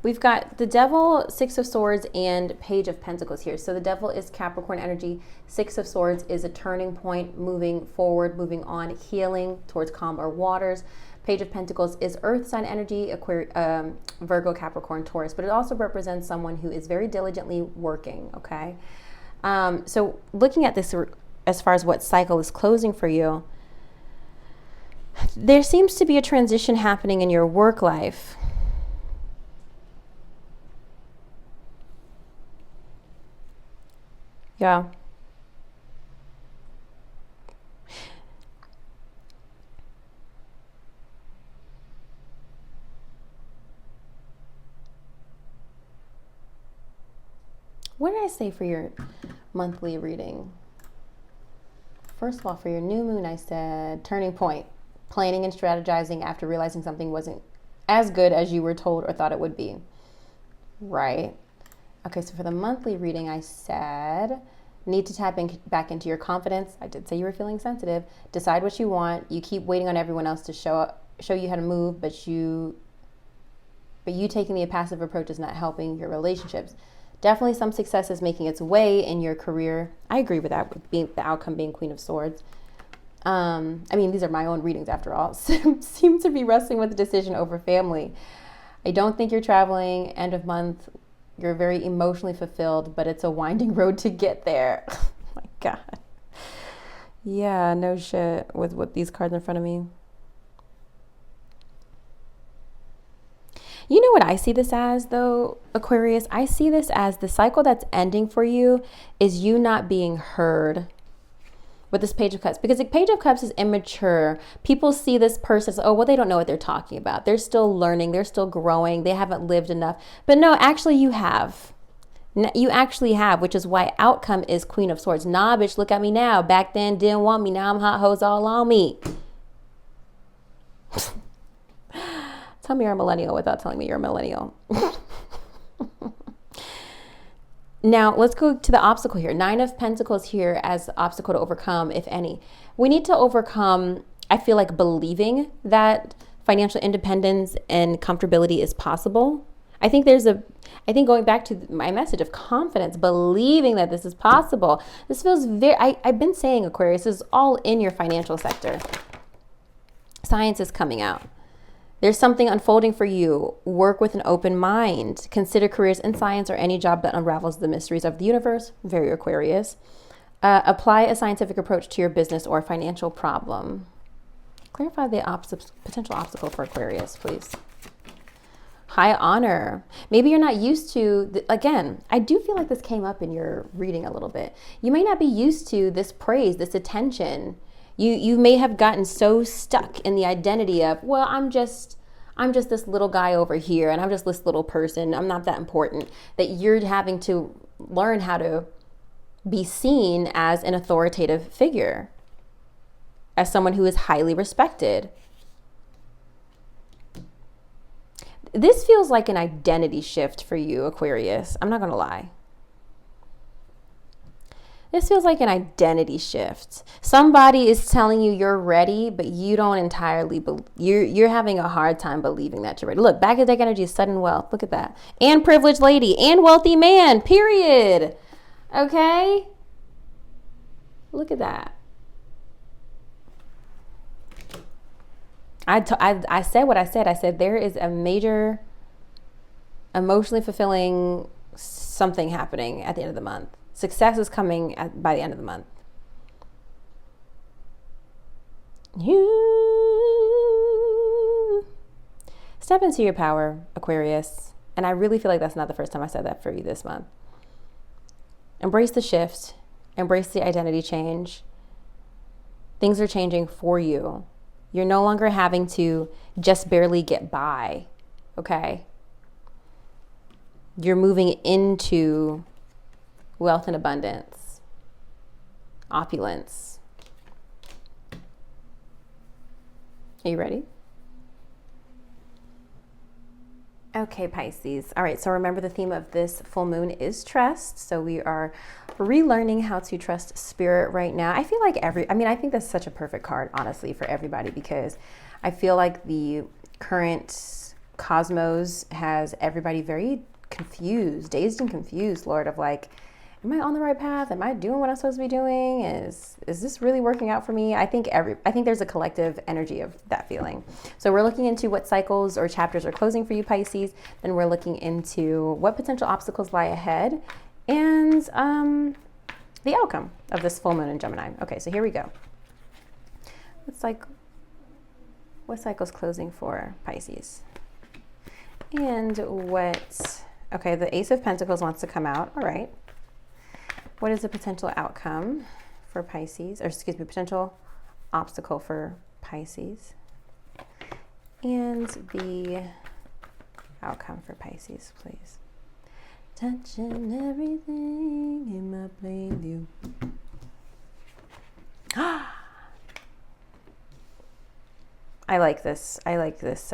We've got the Devil, Six of Swords, and Page of Pentacles here. So the Devil is Capricorn energy. Six of Swords is a turning point, moving forward, moving on, healing towards calmer waters. Page of Pentacles is Earth sign energy, Aquarius, Virgo, Capricorn, Taurus. But it also represents someone who is very diligently working, okay? So looking at this as far as what cycle is closing for you, there seems to be a transition happening in your work life. Yeah. What did I say for your monthly reading? First of all, for your new moon, I said turning point, planning and strategizing after realizing something wasn't as good as you were told or thought it would be. Right? Okay, so for the monthly reading, I said need to tap back into your confidence. I did say you were feeling sensitive. Decide what you want. You keep waiting on everyone else to show you how to move, but you taking the passive approach is not helping your relationships. Definitely some success is making its way in your career. I agree with that, with being the outcome being Queen of Swords. I mean, these are my own readings after all. Seem to be wrestling with a decision over family. I don't think you're traveling end of month. You're very emotionally fulfilled, but it's a winding road to get there. Oh my God. Yeah, no shit with what these cards in front of me. You know what I see this as, though, Aquarius? I see this as the cycle that's ending for you is you not being heard with this Page of Cups. Because the Page of Cups is immature. People see this person as, oh, well, they don't know what they're talking about. They're still learning. They're still growing. They haven't lived enough. But no, actually you have. You actually have, which is why outcome is Queen of Swords. Nah, bitch, look at me now. Back then, didn't want me. Now I'm hot hoes all on me. Tell me you're a millennial without telling me you're a millennial. Now, let's go to the obstacle here. 9 of Pentacles here as the obstacle to overcome, if any. We need to overcome, I feel like, believing that financial independence and comfortability is possible. I think going back to my message of confidence, believing that this is possible. This feels I've been saying, Aquarius, this is all in your financial sector. Science is coming out. There's something unfolding for you. Work with an open mind. Consider careers in science or any job that unravels the mysteries of the universe. Very Aquarius. Apply a scientific approach to your business or financial problem. Clarify the potential obstacle for Aquarius, please. High honor. Maybe you're not used to, again, I do feel like this came up in your reading a little bit. You may not be used to this praise, this attention. You may have gotten so stuck in the identity of, well, I'm just I'm just this little guy over here and I'm just this little person. I'm not that important. That you're having to learn how to be seen as an authoritative figure, as someone who is highly respected. This feels like an identity shift for you, Aquarius. I'm not going to lie. This feels like an identity shift. Somebody is telling you you're ready, but you don't entirely believe. You're having a hard time believing that you're ready. Look, back of deck energy is sudden wealth. Look at that. And privileged lady and wealthy man, period. Okay? Look at that. I said what I said. I said there is a major emotionally fulfilling something happening at the end of the month. Success is coming by the end of the month. You step into your power, Aquarius. And I really feel like that's not the first time I said that for you this month. Embrace the shift. Embrace the identity change. Things are changing for you. You're no longer having to just barely get by, okay? You're moving into wealth and abundance, opulence. Are you ready? Okay, Pisces. All right, so remember the theme of this full moon is trust. So we are relearning how to trust spirit right now. I feel like I think that's such a perfect card, honestly, for everybody, because I feel like the current cosmos has everybody very confused, dazed and confused, Lord, of like, am I on the right path? Am I doing what I'm supposed to be doing? Is this really working out for me? I think there's a collective energy of that feeling. So we're looking into what cycles or chapters are closing for you, Pisces. Then we're looking into what potential obstacles lie ahead and the outcome of this full moon in Gemini. Okay, so here we go. What cycle's closing for Pisces? And okay, the Ace of Pentacles wants to come out. All right. What is the potential outcome for Pisces? Or excuse me, potential obstacle for Pisces? And the outcome for Pisces, please. Touching everything in my plain view. I like this. I like this.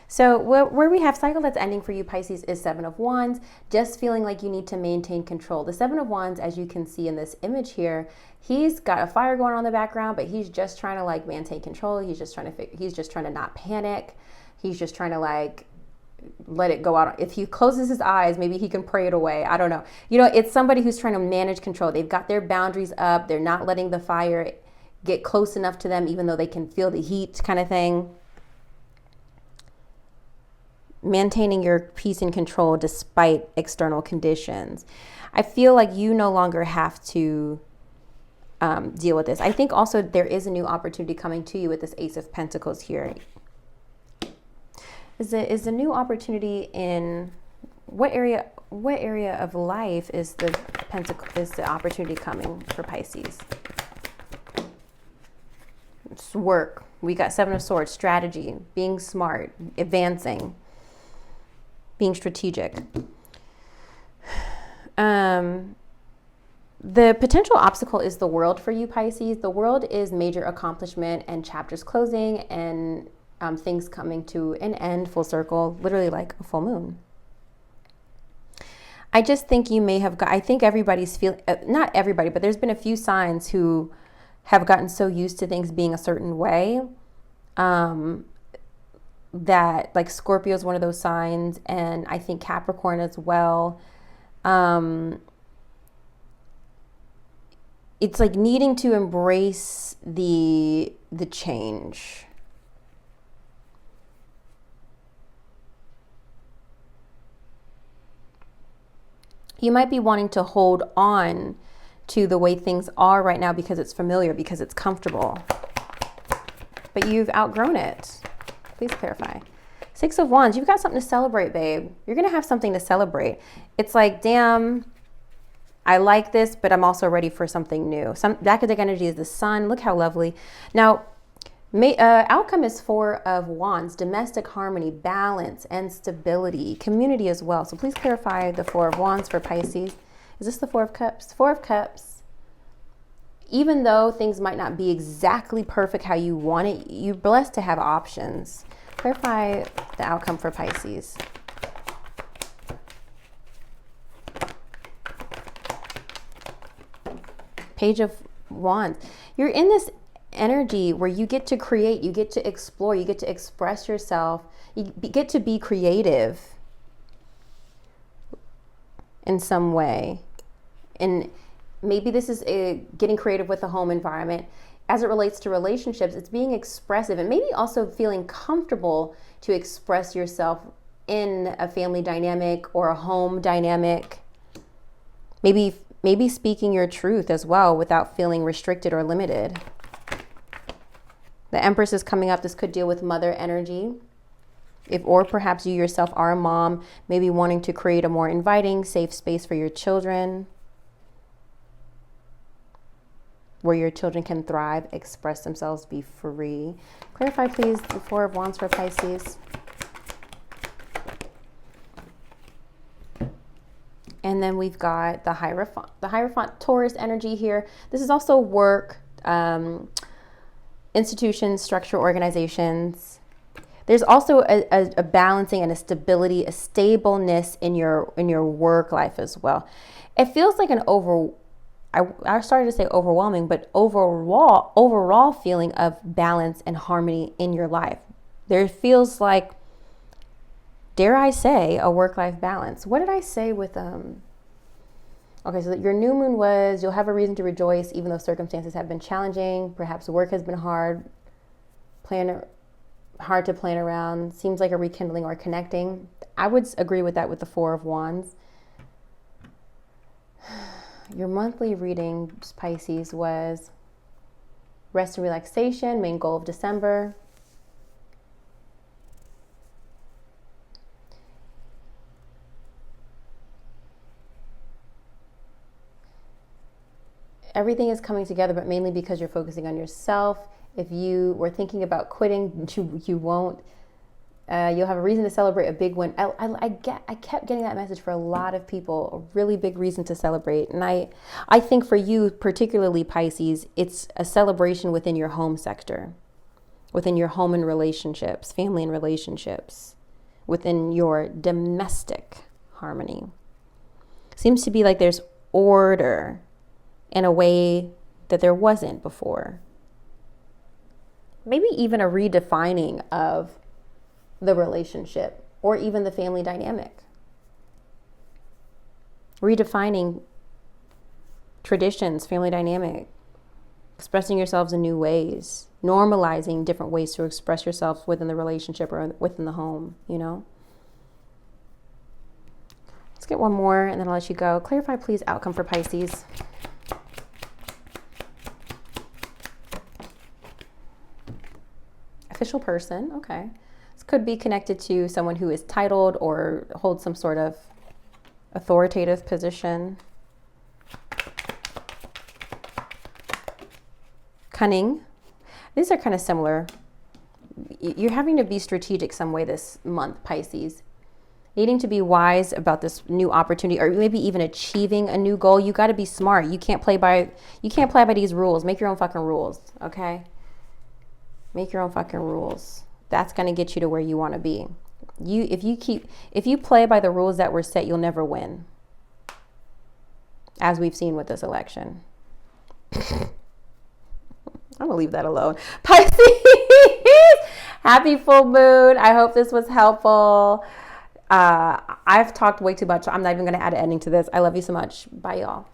So where we have cycle that's ending for you, Pisces, is Seven of Wands, just feeling like you need to maintain control. The Seven of Wands, as you can see in this image here, he's got a fire going on in the background, but he's just trying to like maintain control. He's just trying to not panic. He's just trying to like let it go out. If he closes his eyes, maybe he can pray it away. I don't know. It's somebody who's trying to manage control. They've got their boundaries up. They're not letting the fire get close enough to them, even though they can feel the heat, kind of thing. Maintaining your peace and control despite external conditions. I feel like you no longer have to deal with this. I think also there is a new opportunity coming to you with this Ace of Pentacles here. Is the new opportunity in what area of life is the opportunity coming for Pisces? It's work. We got Seven of Swords, strategy, being smart, advancing, being strategic. The potential obstacle is the world for you, Pisces. The world is major accomplishment and chapters closing and things coming to an end, full circle, literally like a full moon. I just think you may have I think everybody's feeling, not everybody, but there's been a few signs who have gotten so used to things being a certain way that like Scorpio is one of those signs, and I think Capricorn as well. It's like needing to embrace the change. You might be wanting to hold on to the way things are right now because it's familiar, because it's comfortable. But you've outgrown it. Please clarify. Six of Wands, you've got something to celebrate, babe. You're going to have something to celebrate. It's like, damn, I like this, but I'm also ready for something new. Back of deck energy is the sun. Look how lovely. Now, Outcome is Four of Wands, domestic harmony, balance, and stability, community as well. So please clarify the Four of Wands for Pisces. Is this the Four of Cups? Four of Cups. Even though things might not be exactly perfect how you want it, you're blessed to have options. Clarify the outcome for Pisces. Page of Wands. You're in this energy where you get to create, you get to explore, you get to express yourself, you get to be creative in some way. And maybe this is getting creative with the home environment. As it relates to relationships, it's being expressive and maybe also feeling comfortable to express yourself in a family dynamic or a home dynamic. Maybe speaking your truth as well without feeling restricted or limited. The Empress is coming up. This could deal with mother energy. Or perhaps you yourself are a mom, maybe wanting to create a more inviting, safe space for your children, where your children can thrive, express themselves, be free. Clarify, please, the Four of Wands for Pisces. And then we've got the Hierophant Taurus energy here. This is also work, institutions, structure, organizations. There's also a balancing and a stability, a stableness in your work life as well. It feels like I started to say overwhelming, but overall feeling of balance and harmony in your life. There feels like, dare I say, a work-life balance. What did I say with okay, so your new moon was, you'll have a reason to rejoice even though circumstances have been challenging. Perhaps work has been hard to plan around. Seems like a rekindling or connecting. I would agree with that with the Four of Wands. Your monthly reading, Pisces, was rest and relaxation, main goal of December. Everything is coming together, but mainly because you're focusing on yourself. If you were thinking about quitting, you won't. You'll have a reason to celebrate a big win. I kept getting that message for a lot of people, a really big reason to celebrate. And I think for you, particularly Pisces, it's a celebration within your home sector, within your home and relationships, family and relationships, within your domestic harmony. Seems to be like there's order in a way that there wasn't before. Maybe even a redefining of the relationship or even the family dynamic. Redefining traditions, family dynamic, expressing yourselves in new ways, normalizing different ways to express yourself within the relationship or within the home, you know? Let's get one more and then I'll let you go. Clarify, please, outcome for Pisces. Official person, okay. This could be connected to someone who is titled or holds some sort of authoritative position. Cunning. These are kind of similar. You're having to be strategic some way this month, Pisces. Needing to be wise about this new opportunity or maybe even achieving a new goal. You got to be smart. You can't play by these rules. Make your own fucking rules, okay? Make your own fucking rules. That's going to get you to where you want to be. If you play by the rules that were set, you'll never win. As we've seen with this election. I'm going to leave that alone. Pisces, happy full moon. I hope this was helpful. I've talked way too much. So I'm not even going to add an ending to this. I love you so much. Bye, y'all.